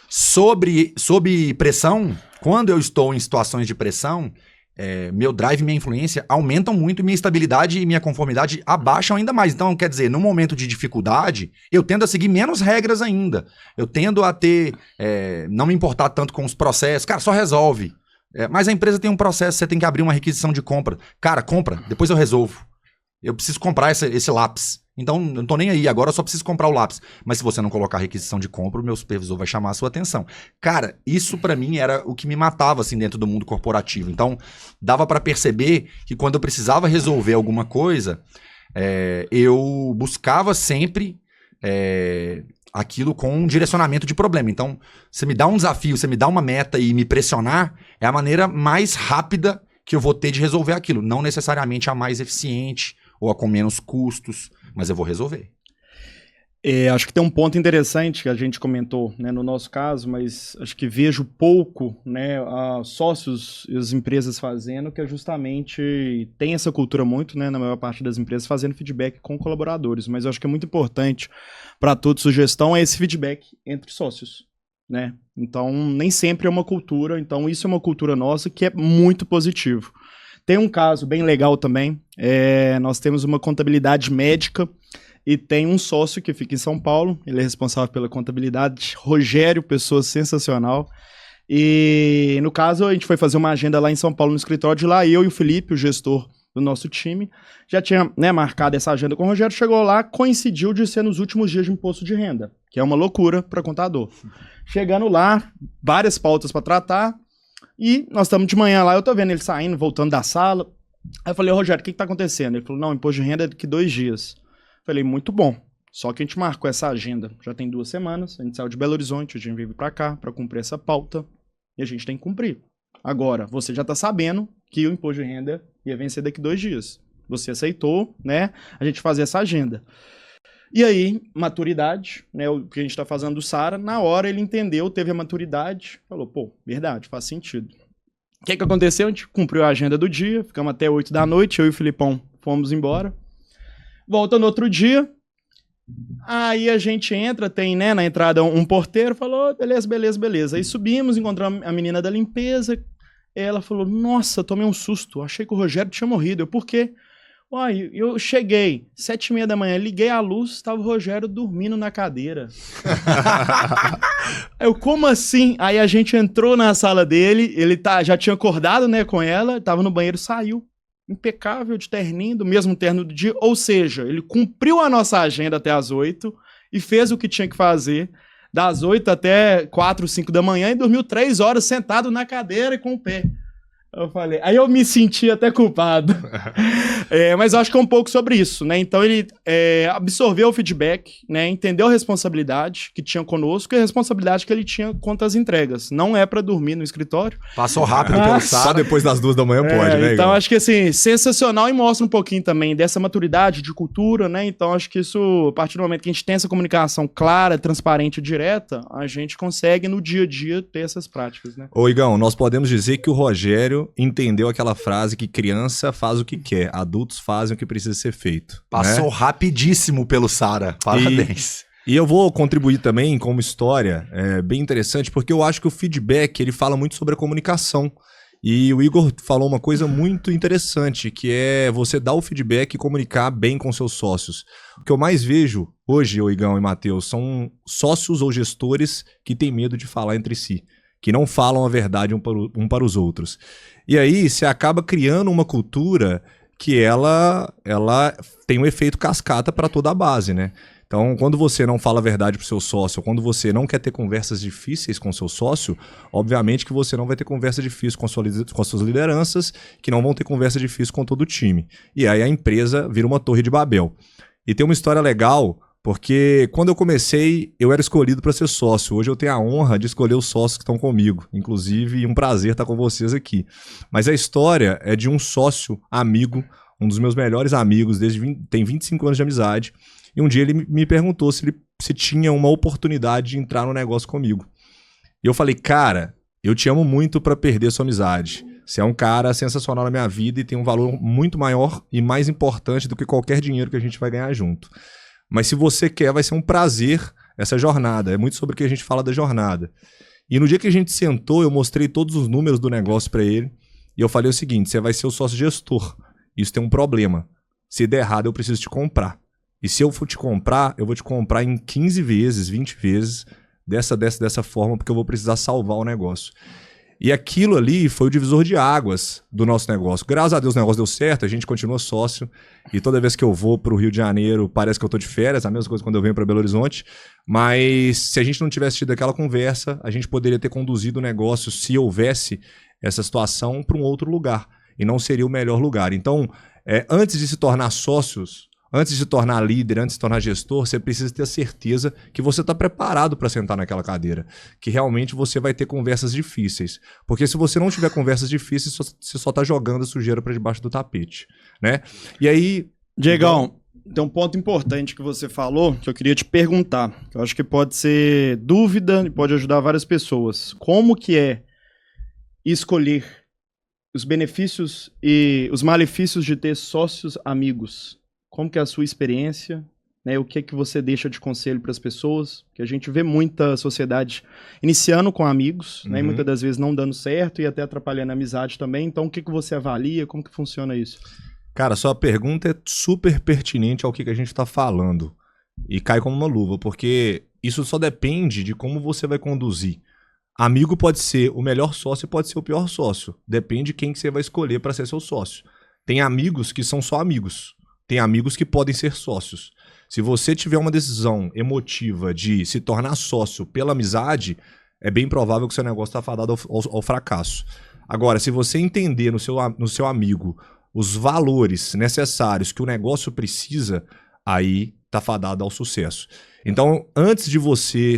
Sob pressão, quando eu estou em situações de pressão... meu drive e minha influência aumentam muito e minha estabilidade e minha conformidade abaixam ainda mais. Então, quer dizer, no momento de dificuldade, eu tendo a seguir menos regras ainda. Eu tendo a ter... não me importar tanto com os processos. Cara, só resolve. Mas a empresa tem um processo, você tem que abrir uma requisição de compra. Cara, compra, depois eu resolvo. Eu preciso comprar esse lápis. Então, eu não tô nem aí, agora eu só preciso comprar o lápis. Mas se você não colocar a requisição de compra, o meu supervisor vai chamar a sua atenção. Cara, isso pra mim era o que me matava, assim, dentro do mundo corporativo. Então, dava pra perceber que quando eu precisava resolver alguma coisa, eu buscava sempre aquilo com um direcionamento de problema. Então, você me dá um desafio, você me dá uma meta e me pressionar, é a maneira mais rápida que eu vou ter de resolver aquilo. Não necessariamente a mais eficiente ou a com menos custos, mas eu vou resolver. Acho que tem um ponto interessante que a gente comentou, né, no nosso caso, mas acho que vejo pouco, né, sócios e as empresas fazendo, que é justamente, tem essa cultura muito, né, na maior parte das empresas, fazendo feedback com colaboradores, mas eu acho que é muito importante para toda sugestão esse feedback entre sócios, né? Então, nem sempre é uma cultura, então isso é uma cultura nossa que é muito positivo. Tem um caso bem legal também, nós temos uma contabilidade médica e tem um sócio que fica em São Paulo, ele é responsável pela contabilidade, Rogério, pessoa sensacional, e no caso a gente foi fazer uma agenda lá em São Paulo no escritório de lá, eu e o Felipe, o gestor do nosso time, já tinha, né, marcado essa agenda com o Rogério, chegou lá, coincidiu de ser nos últimos dias de imposto de renda, que é uma loucura para contador. Chegando lá, várias pautas para tratar, e nós estamos de manhã lá, eu tô vendo ele saindo, voltando da sala. Aí eu falei, Rogério, o que tá acontecendo? Ele falou, não, imposto de renda é daqui 2 dias. Eu falei, muito bom. Só que a gente marcou essa agenda, já tem 2 semanas, a gente saiu de Belo Horizonte, a gente veio pra cá pra cumprir essa pauta, e a gente tem que cumprir. Agora, você já tá sabendo que o imposto de renda ia vencer daqui 2 dias. Você aceitou, né, a gente fazer essa agenda. E aí, maturidade, né? O que a gente tá fazendo do Sara, na hora ele entendeu, teve a maturidade, falou, pô, verdade, faz sentido. O que aconteceu? A gente cumpriu a agenda do dia, ficamos até 8 da noite, eu e o Filipão fomos embora. Volta no outro dia, aí a gente entra, tem, né, na entrada um porteiro, falou, beleza. Aí subimos, encontramos a menina da limpeza, ela falou, nossa, tomei um susto, achei que o Rogério tinha morrido. Eu, por quê? Uai, eu cheguei, 7h30 da manhã, liguei a luz, estava o Rogério dormindo na cadeira. Eu, como assim? Aí a gente entrou na sala dele, ele já tinha acordado, né, com ela, tava no banheiro, saiu. Impecável, de terninho, do mesmo terno do dia. Ou seja, ele cumpriu a nossa agenda até as 8 e fez o que tinha que fazer das 8 até 4, 5 da manhã e dormiu 3 horas sentado na cadeira e com o pé. Eu falei, aí eu me senti até culpado. Mas eu acho que é um pouco sobre isso, né? Então ele absorveu o feedback, né? Entendeu a responsabilidade que tinha conosco e a responsabilidade que ele tinha quanto às entregas. Não é pra dormir no escritório. Passou rápido pelo Sara. Só depois das 2 da manhã pode, né? Então acho que assim, sensacional e mostra um pouquinho também dessa maturidade de cultura, né? Então acho que isso, a partir do momento que a gente tem essa comunicação clara, transparente e direta, a gente consegue no dia a dia ter essas práticas, né? Ô Igão, nós podemos dizer que o Rogério entendeu aquela frase que criança faz o que quer, adultos fazem o que precisa ser feito. Passou né? rapidíssimo pelo Sara. Parabéns. E eu vou contribuir também com uma história bem interessante, porque eu acho que o feedback ele fala muito sobre a comunicação. E o Igor falou uma coisa muito interessante, que é você dar o feedback e comunicar bem com seus sócios. O que eu mais vejo hoje, ô Igão e Matheus, são sócios ou gestores que têm medo de falar entre si, que não falam a verdade um para os outros. E aí você acaba criando uma cultura que ela tem um efeito cascata para toda a base, né? Então, quando você não fala a verdade para o seu sócio, quando você não quer ter conversas difíceis com o seu sócio, obviamente que você não vai ter conversa difícil com as suas lideranças, que não vão ter conversa difícil com todo o time. E aí a empresa vira uma torre de Babel. E tem uma história legal, porque quando eu comecei, eu era escolhido para ser sócio. Hoje eu tenho a honra de escolher os sócios que estão comigo. Inclusive, um prazer estar com vocês aqui. Mas a história é de um sócio amigo, um dos meus melhores amigos, tem 25 anos de amizade. E um dia ele me perguntou se tinha uma oportunidade de entrar no negócio comigo. E eu falei, cara, eu te amo muito para perder sua amizade. Você é um cara sensacional na minha vida e tem um valor muito maior e mais importante do que qualquer dinheiro que a gente vai ganhar junto. Mas se você quer, vai ser um prazer essa jornada. É muito sobre o que a gente fala da jornada. E no dia que a gente sentou, eu mostrei todos os números do negócio para ele. E eu falei o seguinte, você vai ser o sócio gestor. Isso tem um problema. Se der errado, eu preciso te comprar. E se eu for te comprar, eu vou te comprar em 15 vezes, 20 vezes, dessa forma, porque eu vou precisar salvar o negócio. E aquilo ali foi o divisor de águas do nosso negócio. Graças a Deus o negócio deu certo, a gente continua sócio. E toda vez que eu vou para o Rio de Janeiro, parece que eu estou de férias, a mesma coisa quando eu venho para Belo Horizonte. Mas se a gente não tivesse tido aquela conversa, a gente poderia ter conduzido o negócio, se houvesse essa situação, para um outro lugar. E não seria o melhor lugar. Então, antes de se tornar sócios, antes de se tornar líder, antes de se tornar gestor, você precisa ter a certeza que você está preparado para sentar naquela cadeira. Que realmente você vai ter conversas difíceis. Porque se você não tiver conversas difíceis, você só está jogando a sujeira para debaixo do tapete. Né? E aí... Diegão, tem um ponto importante que você falou que eu queria te perguntar. Que eu acho que pode ser dúvida e pode ajudar várias pessoas. Como que é escolher os benefícios e os malefícios de ter sócios amigos? Como que é a sua experiência, né? O que é que você deixa de conselho para as pessoas? Que a gente vê muita sociedade iniciando com amigos, né? E muitas das vezes não dando certo e até atrapalhando a amizade também. Então, o que que você avalia? Como que funciona isso? Cara, sua pergunta é super pertinente ao que a gente está falando. E cai como uma luva, porque isso só depende de como você vai conduzir. Amigo pode ser o melhor sócio e pode ser o pior sócio. Depende de quem que você vai escolher para ser seu sócio. Tem amigos que são só amigos. Tem amigos que podem ser sócios. Se você tiver uma decisão emotiva de se tornar sócio pela amizade, é bem provável que seu negócio está fadado ao fracasso. Agora, se você entender no seu amigo os valores necessários que o negócio precisa, aí está fadado ao sucesso. Então, antes de você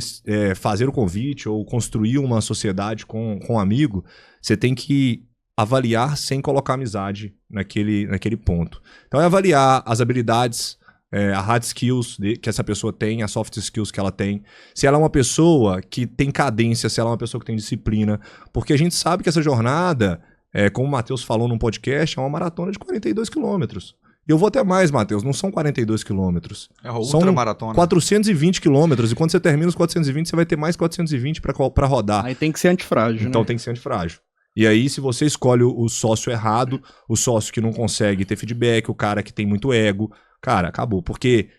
fazer o convite ou construir uma sociedade com um amigo, você tem que avaliar sem colocar amizade naquele ponto. Então é avaliar as habilidades, a hard skills que essa pessoa tem, as soft skills que ela tem, se ela é uma pessoa que tem cadência, se ela é uma pessoa que tem disciplina, porque a gente sabe que essa jornada, como o Matheus falou num podcast, é uma maratona de 42 quilômetros. E eu vou até mais, Matheus, não são 42 quilômetros. São ultramaratona. 420 quilômetros, e quando você termina os 420, você vai ter mais 420 para rodar. Aí tem que ser antifrágil, Então né? tem que ser antifrágil. E aí, se você escolhe o sócio errado, o sócio que não consegue ter feedback, o cara que tem muito ego, cara, acabou. Porque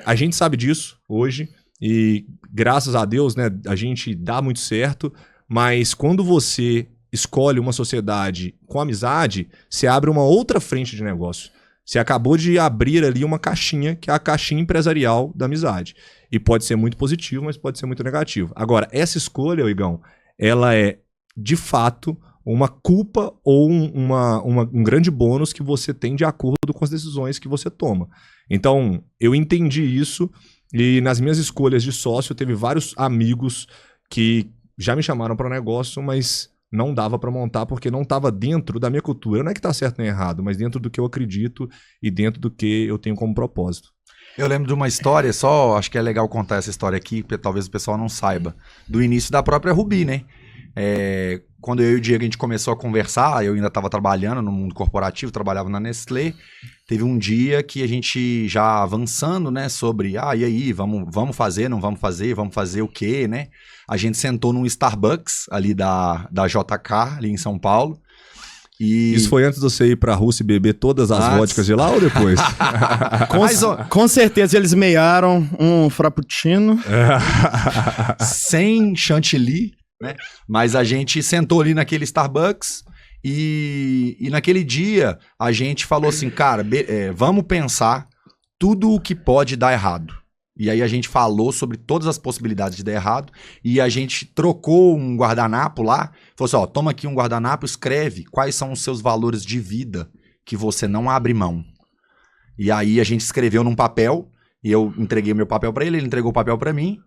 a gente sabe disso hoje, e graças a Deus, né, a gente dá muito certo, mas quando você escolhe uma sociedade com amizade, você abre uma outra frente de negócio. Você acabou de abrir ali uma caixinha, que é a caixinha empresarial da amizade. E pode ser muito positivo, mas pode ser muito negativo. Agora, essa escolha, Igão, ela é, de fato, uma culpa ou um grande bônus que você tem de acordo com as decisões que você toma. Então, eu entendi isso e nas minhas escolhas de sócio, teve vários amigos que já me chamaram para o negócio, mas não dava para montar porque não estava dentro da minha cultura. Não é que tá certo nem errado, mas dentro do que eu acredito e dentro do que eu tenho como propósito. Eu lembro de uma história, acho que é legal contar essa história aqui, porque talvez o pessoal não saiba, do início da própria Rubi, né? Quando eu e o Diego a gente começou a conversar, eu ainda estava trabalhando no mundo corporativo, trabalhava na Nestlé, teve um dia que a gente já avançando, né, sobre, e aí, vamos fazer, não vamos fazer o quê, né? A gente sentou num Starbucks ali da JK, ali em São Paulo. E... Isso foi antes de você ir pra Rússia e beber todas as vodkas de lá ou depois? Com certeza eles meiaram um frappuccino. Sem chantilly, né? Mas a gente sentou ali naquele Starbucks e naquele dia a gente falou assim, cara, vamos pensar tudo o que pode dar errado. E aí a gente falou sobre todas as possibilidades de dar errado e a gente trocou um guardanapo lá, falou assim, toma aqui um guardanapo, escreve quais são os seus valores de vida que você não abre mão. E aí a gente escreveu num papel e eu entreguei meu papel para ele, ele entregou o papel para mim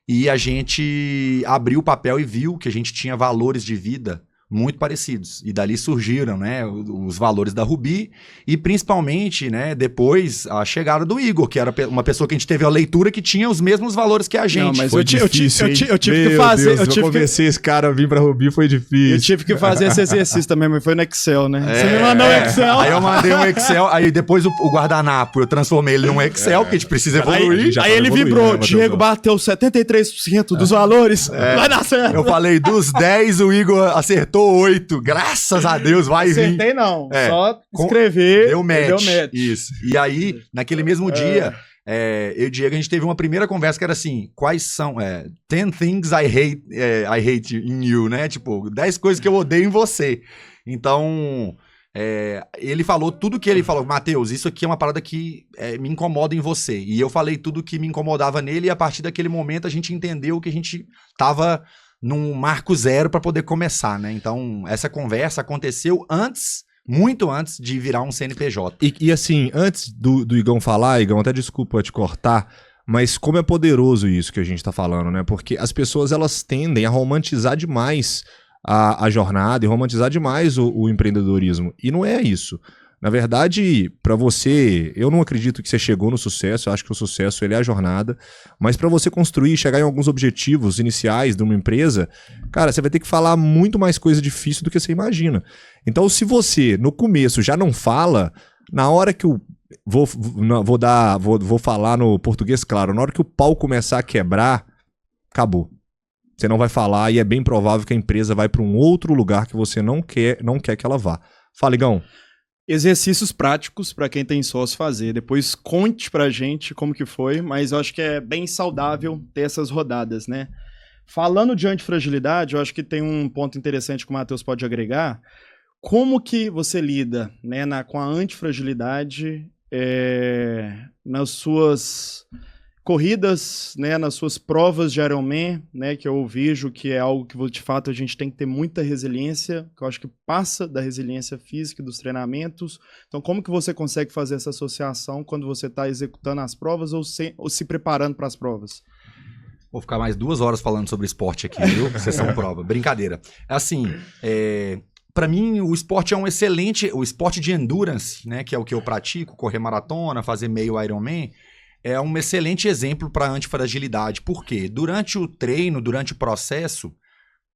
e a gente abriu o papel e viu que a gente tinha valores de vida muito parecidos. E dali surgiram, né, os valores da Rubi e principalmente, né, depois a chegada do Igor, que era uma pessoa que a gente teve a leitura que tinha os mesmos valores que a gente. Não, mas foi eu tive que Deus, fazer. eu convencer esse cara a vir pra Rubi foi difícil. Eu tive que fazer esse exercício também, mas foi no Excel, né? Você me mandou um Excel. Aí eu mandei um Excel, aí depois o guardanapo eu transformei ele num Excel, porque a gente precisa evoluir. Aí ele vibrou, o Diego bateu 73% dos valores, vai dar certo. Eu falei, dos 10, o Igor acertou 8. Graças a Deus, vai vir. Acertei não, só escrever. Deu match. Isso. E aí, naquele mesmo dia, eu e o Diego, a gente teve uma primeira conversa que era assim, quais são 10 things I hate in you, né? Tipo, 10 coisas que eu odeio em você. Então, ele falou tudo que ele falou, Matheus, isso aqui é uma parada que me incomoda em você. E eu falei tudo que me incomodava nele e a partir daquele momento a gente entendeu que a gente tava num marco zero para poder começar, né? Então, essa conversa aconteceu muito antes de virar um CNPJ. E assim, antes do Igão falar, Igão, até desculpa te cortar, mas como é poderoso isso que a gente tá falando, né? Porque as pessoas, elas tendem a romantizar demais a jornada e romantizar demais o empreendedorismo. E não é isso. Na verdade, para você, eu não acredito que você chegou no sucesso, eu acho que o sucesso ele é a jornada, mas para você construir, chegar em alguns objetivos iniciais de uma empresa, cara, você vai ter que falar muito mais coisa difícil do que você imagina. Então, se você, no começo, já não fala, na hora que o... Vou falar no português claro, na hora que o pau começar a quebrar, acabou. Você não vai falar e é bem provável que a empresa vai para um outro lugar que você não quer que ela vá. Fala, Igão. Exercícios práticos para quem tem sócio fazer. Depois conte pra gente como que foi, mas eu acho que é bem saudável ter essas rodadas, né? Falando de antifragilidade, eu acho que tem um ponto interessante que o Matheus pode agregar. Como que você lida, né, com a antifragilidade nas suas corridas, né, nas suas provas de Ironman, né, que eu vejo que é algo que, de fato, a gente tem que ter muita resiliência, que eu acho que passa da resiliência física dos treinamentos. Então, como que você consegue fazer essa associação quando você está executando as provas ou se preparando para as provas? Vou ficar mais 2 horas falando sobre esporte aqui, viu? Sessão prova. Brincadeira. Assim, Para mim, o esporte é o esporte de endurance, né, que é o que eu pratico, correr maratona, fazer meio Ironman, é um excelente exemplo para antifragilidade. Por quê? Durante o treino, durante o processo,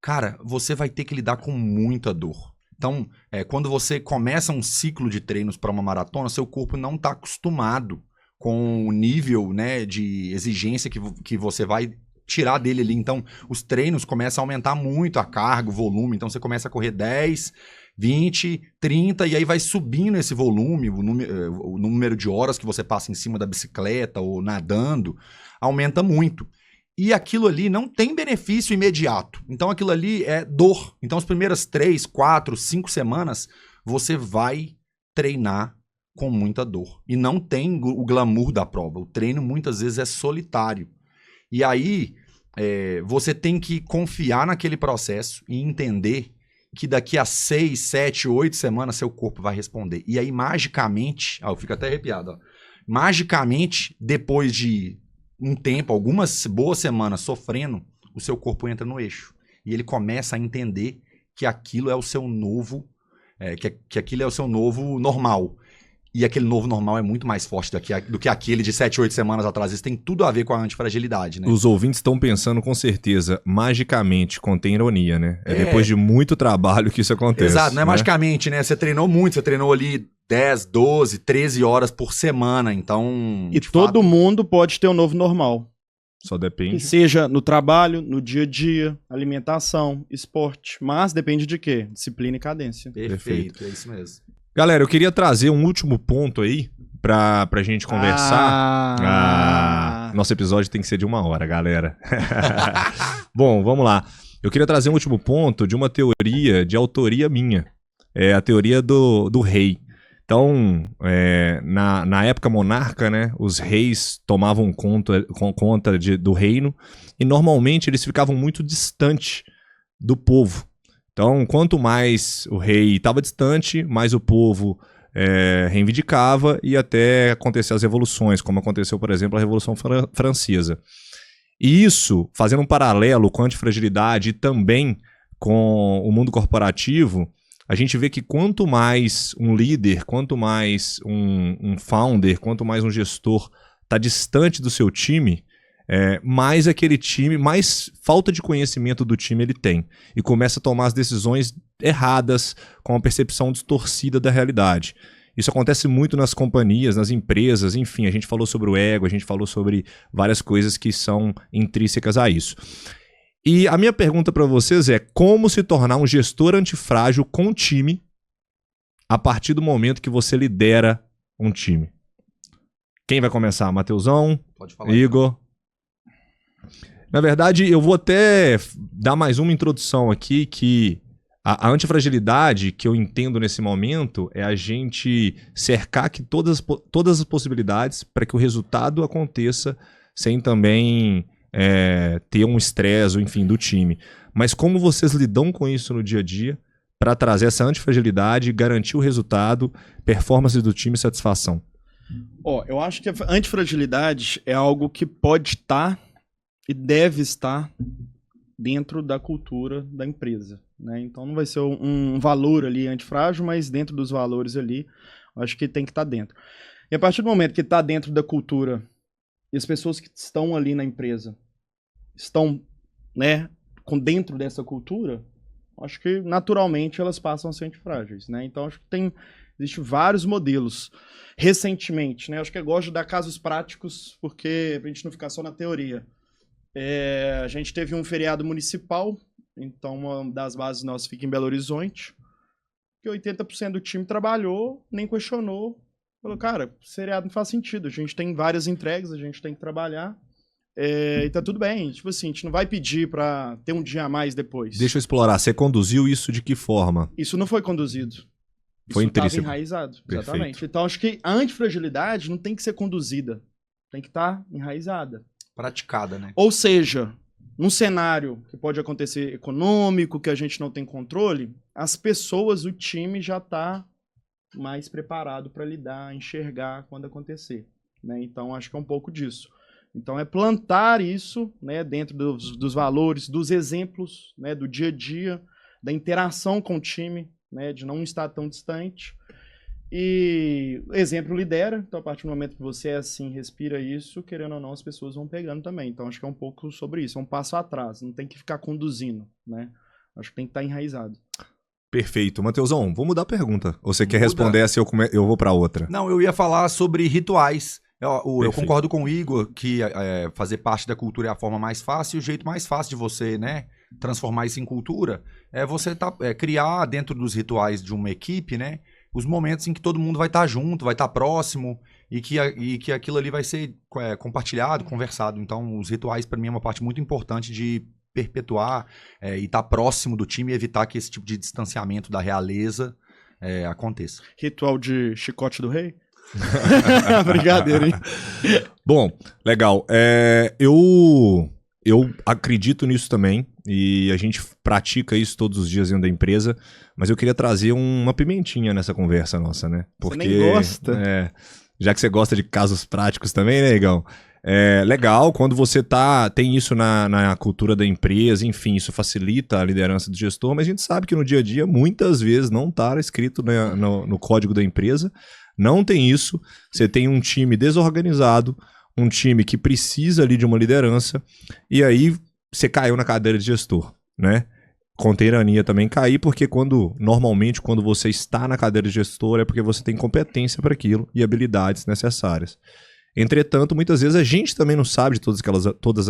cara, você vai ter que lidar com muita dor. Então, quando você começa um ciclo de treinos para uma maratona, seu corpo não está acostumado com o nível, né, de exigência que você vai tirar dele ali. Então, os treinos começam a aumentar muito a carga, o volume. Então, você começa a correr 10, 20, 30 e aí vai subindo esse volume, o número de horas que você passa em cima da bicicleta ou nadando, aumenta muito. E aquilo ali não tem benefício imediato. Então, aquilo ali é dor. Então, as primeiras 3, 4, 5 semanas, você vai treinar com muita dor. E não tem o glamour da prova. O treino, muitas vezes, é solitário. E aí, você tem que confiar naquele processo e entender que daqui a 6, 7, 8 semanas seu corpo vai responder. E aí, magicamente, eu fico até arrepiado, magicamente, depois de um tempo, algumas boas semanas sofrendo, o seu corpo entra no eixo. E ele começa a entender que aquilo é o seu novo, que aquilo é o seu novo normal. E aquele novo normal é muito mais forte do que aquele de 7, 8 semanas atrás. Isso tem tudo a ver com a antifragilidade, né? Os ouvintes estão pensando com certeza, magicamente, contém ironia, né? É depois de muito trabalho que isso acontece. Exato, não é né? magicamente, né? Você treinou muito, você treinou ali 10, 12, 13 horas por semana, então... E todo mundo pode ter um novo normal. Só Que depende. seja no trabalho, no dia a dia, alimentação, esporte. Mas depende de quê? Disciplina e cadência. Perfeito, é isso mesmo. Galera, eu queria trazer um último ponto aí pra gente conversar. Nosso episódio tem que ser de 1 hora, galera. Bom, vamos lá. Eu queria trazer um último ponto de uma teoria de autoria minha. É a teoria do rei. Então, na época monarca, né, os reis tomavam conta do reino e normalmente eles ficavam muito distante do povo. Então, quanto mais o rei estava distante, mais o povo reivindicava e até acontecer as revoluções, como aconteceu, por exemplo, a Revolução Francesa. E isso, fazendo um paralelo com a antifragilidade e também com o mundo corporativo, a gente vê que quanto mais um líder, quanto mais um founder, quanto mais um gestor está distante do seu time, mais aquele time, mais falta de conhecimento do time ele tem. E começa a tomar as decisões erradas, com uma percepção distorcida da realidade. Isso acontece muito nas companhias, nas empresas, enfim, a gente falou sobre o ego, a gente falou sobre várias coisas que são intrínsecas a isso. E a minha pergunta para vocês é como se tornar um gestor antifrágil com time a partir do momento que você lidera um time? Quem vai começar? Mateusão? Pode falar. Igor? Na verdade, eu vou até dar mais uma introdução aqui, que a antifragilidade que eu entendo nesse momento é a gente cercar que todas as possibilidades para que o resultado aconteça sem também ter um estresse, enfim, do time. Mas como vocês lidam com isso no dia a dia para trazer essa antifragilidade, garantir o resultado, performance do time e satisfação? Eu acho que a antifragilidade é algo que pode estar e deve estar dentro da cultura da empresa, né? Então não vai ser um valor ali antifrágil, mas dentro dos valores ali, eu acho que tem que estar dentro. E a partir do momento que está dentro da cultura e as pessoas que estão ali na empresa estão, né, dentro dessa cultura, acho que naturalmente elas passam a ser antifrágeis, né? Então acho que existem vários modelos. Recentemente, né? Acho que eu gosto de dar casos práticos, porque pra gente não ficar só na teoria. A gente teve um feriado municipal, então uma das bases nossas fica em Belo Horizonte, que 80% do time trabalhou, nem questionou, falou, cara, feriado não faz sentido, a gente tem várias entregas, a gente tem que trabalhar, e tá tudo bem, tipo assim, a gente não vai pedir pra ter um dia a mais depois. Deixa eu explorar, você conduziu isso de que forma? Isso não foi conduzido. Foi Isso estava intrínseco. enraizado, Perfeito. exatamente. Então acho que a antifragilidade não tem que ser conduzida, tem que estar enraizada. Praticada, né? Ou seja, num cenário que pode acontecer econômico, que a gente não tem controle, as pessoas, o time já está mais preparado para lidar, enxergar quando acontecer, né? Então, acho que é um pouco disso. Então, é plantar isso, né, dentro dos valores, dos exemplos, né, do dia a dia, da interação com o time, né, de não estar tão distante. E o exemplo lidera, então a partir do momento que você é assim, respira isso, querendo ou não, as pessoas vão pegando também. Então acho que é um pouco sobre isso, é um passo atrás, não tem que ficar conduzindo, né? Acho que tem que estar enraizado. Perfeito. Mateusão, vou mudar a pergunta. Ou você quer Muda. responder essa e eu vou pra outra? Não, eu ia falar sobre rituais. Eu Perfeito. concordo com o Igor que fazer parte da cultura é a forma mais fácil e o jeito mais fácil de você, né, transformar isso em cultura é você criar dentro dos rituais de uma equipe, né, os momentos em que todo mundo vai estar junto, vai estar próximo e que aquilo ali vai ser compartilhado, conversado. Então, os rituais, para mim, é uma parte muito importante de perpetuar e estar próximo do time e evitar que esse tipo de distanciamento da realeza aconteça. Ritual de chicote do rei? Brincadeira, hein? Bom, legal. Eu acredito nisso também e a gente pratica isso todos os dias dentro da empresa, mas eu queria trazer uma pimentinha nessa conversa nossa, né? Você nem gosta. Já que você gosta de casos práticos também, né, Igão? É legal quando você tem isso na cultura da empresa, enfim, isso facilita a liderança do gestor, mas a gente sabe que no dia a dia, muitas vezes, não está escrito no código da empresa, não tem isso, você tem um time desorganizado, um time que precisa ali de uma liderança, e aí você caiu na cadeira de gestor, né? Conteirania também cair, porque normalmente quando você está na cadeira de gestor é porque você tem competência para aquilo e habilidades necessárias. Entretanto, muitas vezes a gente também não sabe de todas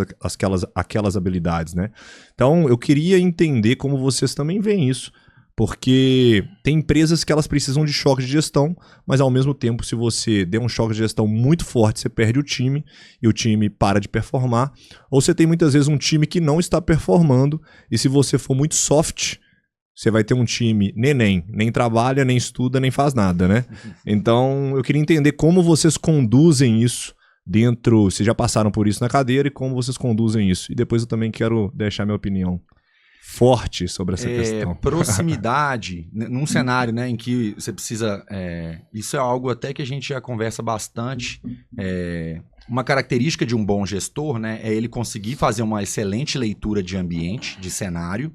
aquelas habilidades, né? Então, eu queria entender como vocês também veem isso, porque tem empresas que elas precisam de choque de gestão, mas ao mesmo tempo, se você der um choque de gestão muito forte, você perde o time e o time para de performar. Ou você tem muitas vezes um time que não está performando e se você for muito soft, você vai ter um time nem trabalha, nem estuda, nem faz nada, né? Então, eu queria entender como vocês conduzem isso dentro, vocês já passaram por isso na cadeira e como vocês conduzem isso. E depois eu também quero deixar minha opinião forte sobre essa questão. Proximidade, num cenário, né, em que você precisa... isso é algo até que a gente já conversa bastante. Uma característica de um bom gestor, né, é ele conseguir fazer uma excelente leitura de ambiente, de cenário,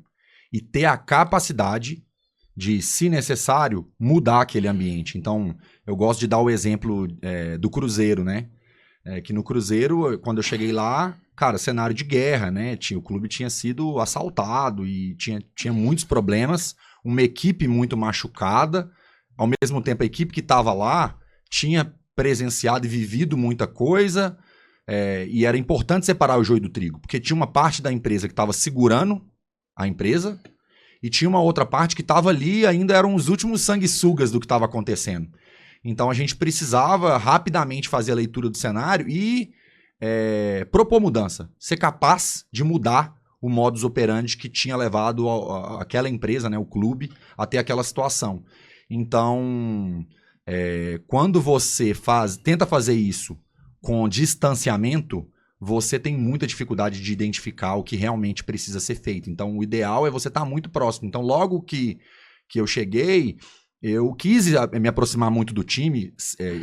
e ter a capacidade de, se necessário, mudar aquele ambiente. Então, eu gosto de dar o exemplo do Cruzeiro, né? Que no Cruzeiro, quando eu cheguei lá, cara, cenário de guerra, né? O clube tinha sido assaltado e tinha muitos problemas, uma equipe muito machucada. Ao mesmo tempo, a equipe que estava lá tinha presenciado e vivido muita coisa e era importante separar o joio do trigo, porque tinha uma parte da empresa que estava segurando a empresa, e tinha uma outra parte que estava ali e ainda eram os últimos sanguessugas do que estava acontecendo. Então a gente precisava rapidamente fazer a leitura do cenário e propor mudança, ser capaz de mudar o modus operandi que tinha levado aquela empresa, né, o clube, até aquela situação. Então, quando você tenta fazer isso com distanciamento, você tem muita dificuldade de identificar o que realmente precisa ser feito. Então, o ideal é você estar muito próximo. Então, logo que eu cheguei, eu quis me aproximar muito do time.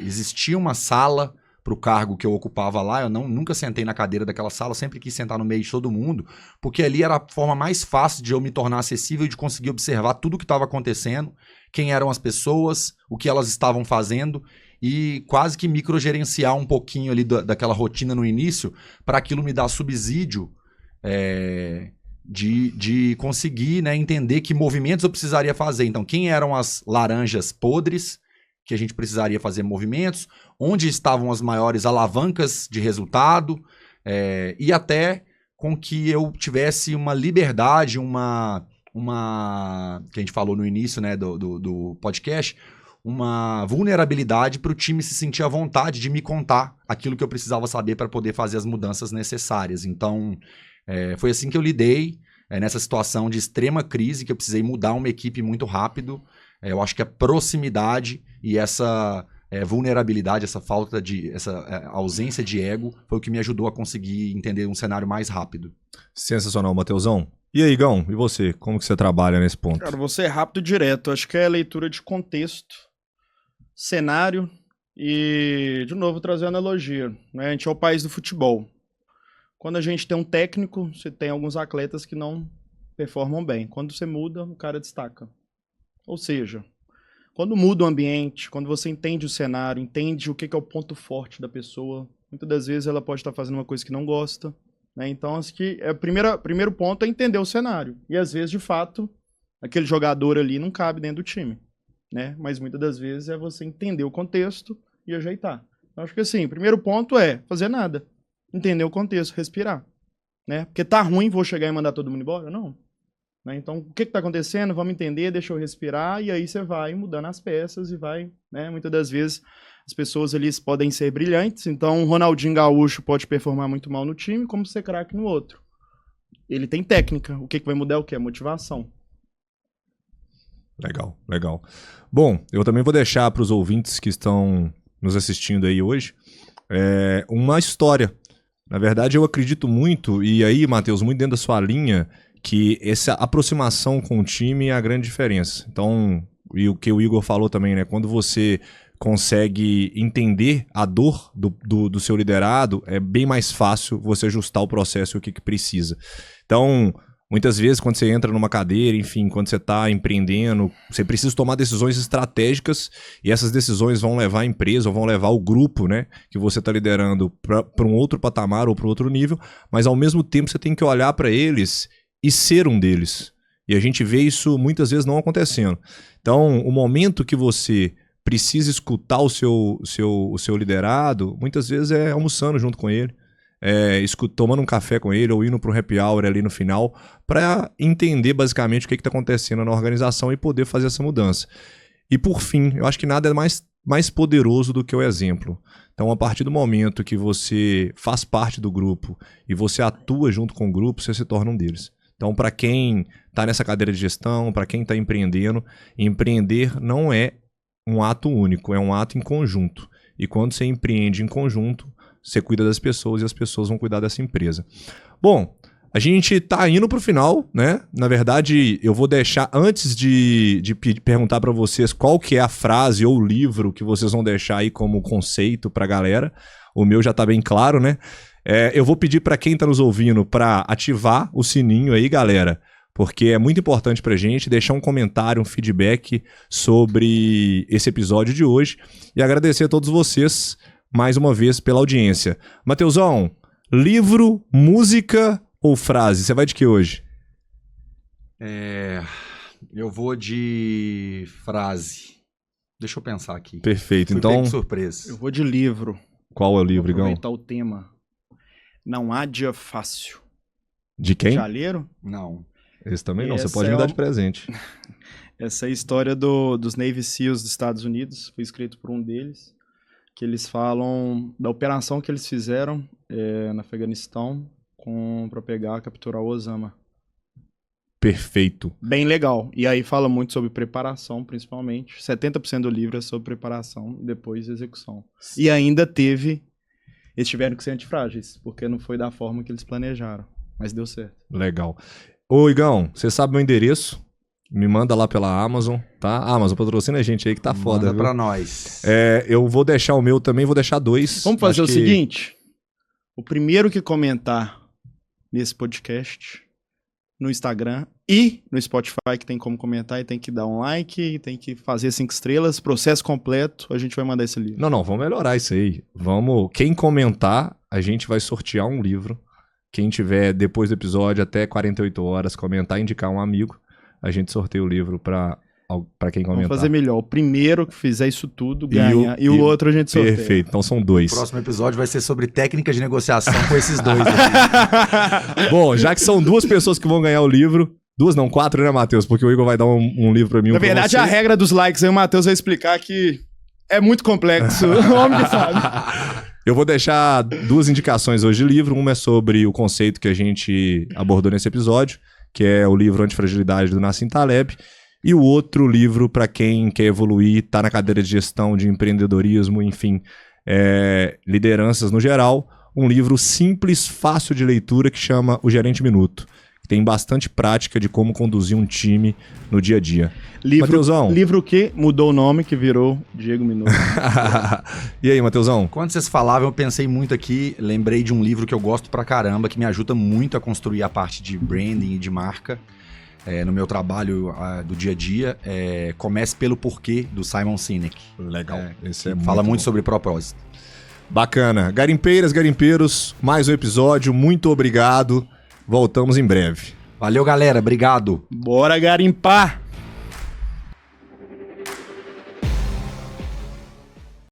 Existia uma sala para o cargo que eu ocupava lá. Eu nunca sentei na cadeira daquela sala, sempre quis sentar no meio de todo mundo, porque ali era a forma mais fácil de eu me tornar acessível e de conseguir observar tudo o que estava acontecendo, quem eram as pessoas, o que elas estavam fazendo, e quase que microgerenciar um pouquinho ali daquela rotina no início, para aquilo me dar subsídio de conseguir, né, entender que movimentos eu precisaria fazer. Então, quem eram as laranjas podres que a gente precisaria fazer movimentos, onde estavam as maiores alavancas de resultado, e até com que eu tivesse uma liberdade, que a gente falou no início, né, do podcast, uma vulnerabilidade para o time se sentir à vontade de me contar aquilo que eu precisava saber para poder fazer as mudanças necessárias. Então, foi assim que eu lidei nessa situação de extrema crise, que eu precisei mudar uma equipe muito rápido. Eu acho que a proximidade e essa vulnerabilidade, essa ausência de ego foi o que me ajudou a conseguir entender um cenário mais rápido. Sensacional, Mateusão. E aí, Igão, e você? Como que você trabalha nesse ponto? Cara, você é rápido e direto. Acho que é leitura de contexto, cenário e, de novo, trazer analogia, né? A gente é o país do futebol. Quando a gente tem um técnico, você tem alguns atletas que não performam bem. Quando você muda, o cara destaca. Ou seja, quando muda o ambiente, quando você entende o cenário, entende o que é o ponto forte da pessoa, muitas das vezes ela pode estar fazendo uma coisa que não gosta, né? Então, acho que primeiro ponto é entender o cenário. E às vezes, de fato, aquele jogador ali não cabe dentro do time, né? Mas muitas das vezes é você entender o contexto e ajeitar. Então, acho que assim, o primeiro ponto é fazer nada. Entender o contexto, respirar, né? Porque tá ruim, vou chegar e mandar todo mundo embora? Não. Né? Então, o que tá acontecendo? Vamos entender, deixa eu respirar, e aí você vai mudando as peças e vai, né? Muitas das vezes as pessoas ali podem ser brilhantes, então o Ronaldinho Gaúcho pode performar muito mal no time, como ser craque no outro. Ele tem técnica, o que vai mudar é o quê? A motivação. Legal, legal. Bom, eu também vou deixar para os ouvintes que estão nos assistindo aí hoje uma história. Na verdade, eu acredito muito, e aí, Matheus, muito dentro da sua linha, que essa aproximação com o time é a grande diferença. Então, e o que o Igor falou também, né? Quando você consegue entender a dor do seu liderado, é bem mais fácil você ajustar o processo e o que precisa. Então, muitas vezes, quando você entra numa cadeira, enfim, quando você está empreendendo, você precisa tomar decisões estratégicas e essas decisões vão levar a empresa, ou vão levar o grupo, né, que você está liderando para um outro patamar ou para outro nível, mas ao mesmo tempo você tem que olhar para eles e ser um deles. E a gente vê isso muitas vezes não acontecendo. Então, o momento que você precisa escutar o seu liderado, muitas vezes é almoçando junto com ele, tomando um café com ele ou indo para um happy hour ali no final, para entender basicamente o que está acontecendo na organização e poder fazer essa mudança. E por fim, eu acho que nada é mais poderoso do que o exemplo. Então, a partir do momento que você faz parte do grupo e você atua junto com o grupo, você se torna um deles. Então, para quem está nessa cadeira de gestão, para quem está empreendendo, empreender não é um ato único, é um ato em conjunto. E quando você empreende em conjunto, você cuida das pessoas e as pessoas vão cuidar dessa empresa. Bom, a gente tá indo pro final, né? Na verdade, eu vou deixar, antes de perguntar para vocês qual que é a frase ou o livro que vocês vão deixar aí como conceito pra galera. O meu já tá bem claro, né? Eu vou pedir para quem tá nos ouvindo para ativar o sininho aí, galera, porque é muito importante pra gente deixar um comentário, um feedback sobre esse episódio de hoje e agradecer a todos vocês mais uma vez pela audiência. Matheusão, livro, música ou frase? Você vai de que hoje? Eu vou de frase. Deixa eu pensar aqui. Perfeito. Fui então, pego de surpresa. Eu vou de livro. Qual é o livro, Vou Igão? aproveitar o tema. Não há dia fácil. De quem? Jaleiro? Não. Esse também não, você Essa pode me dar de presente. Essa é a história dos Navy SEALs dos Estados Unidos. Foi escrito por um deles. Que eles falam da operação que eles fizeram no Afeganistão para pegar e capturar o Osama. Perfeito. Bem legal. E aí fala muito sobre preparação, principalmente. 70% do livro é sobre preparação e depois execução. E ainda eles tiveram que ser antifrágeis, porque não foi da forma que eles planejaram. Mas deu certo. Legal. Ô, Igão, você sabe meu endereço? Me manda lá pela Amazon, tá? Amazon, patrocina a gente aí que tá foda, Manda viu? pra nós. Eu vou deixar o meu também, vou deixar 2. Vamos fazer o seguinte. O primeiro que comentar nesse podcast, no Instagram e no Spotify, que tem como comentar e tem que dar um like, tem que fazer 5 estrelas, processo completo, a gente vai mandar esse livro. Não, vamos melhorar isso aí. Quem comentar, a gente vai sortear um livro. Quem tiver, depois do episódio, até 48 horas, comentar e indicar um amigo, a gente sorteia o livro pra quem comentar. Vamos fazer melhor. O primeiro que fizer isso tudo ganha. E o outro a gente sorteia. Perfeito. Então são 2. O próximo episódio vai ser sobre técnica de negociação com esses dois aqui. Bom, já que são 2 pessoas que vão ganhar o livro... 2 não, 4, né, Matheus? Porque o Igor vai dar um livro pra mim. Na verdade, a regra dos likes aí o Matheus vai explicar que é muito complexo. O homem que sabe. Eu vou deixar 2 indicações hoje de livro. Uma é sobre o conceito que a gente abordou nesse episódio, que é o livro Antifragilidade do Nassim Taleb. E o outro livro para quem quer evoluir, tá na cadeira de gestão, de empreendedorismo, enfim, lideranças no geral. Um livro simples, fácil de leitura, que chama O Gerente Minuto. Tem bastante prática de como conduzir um time no dia a dia. Livro que mudou o nome, que virou Diego Minuto. E aí, Matheusão? Quando vocês falavam, eu pensei muito aqui, lembrei de um livro que eu gosto pra caramba, que me ajuda muito a construir a parte de branding e de marca, no meu trabalho do dia a dia, Comece pelo Porquê, do Simon Sinek. Legal. Esse Fala muito bom. sobre propósito. Bacana. Garimpeiras, garimpeiros, mais um episódio. Muito obrigado. Voltamos em breve. Valeu, galera. Obrigado. Bora garimpar!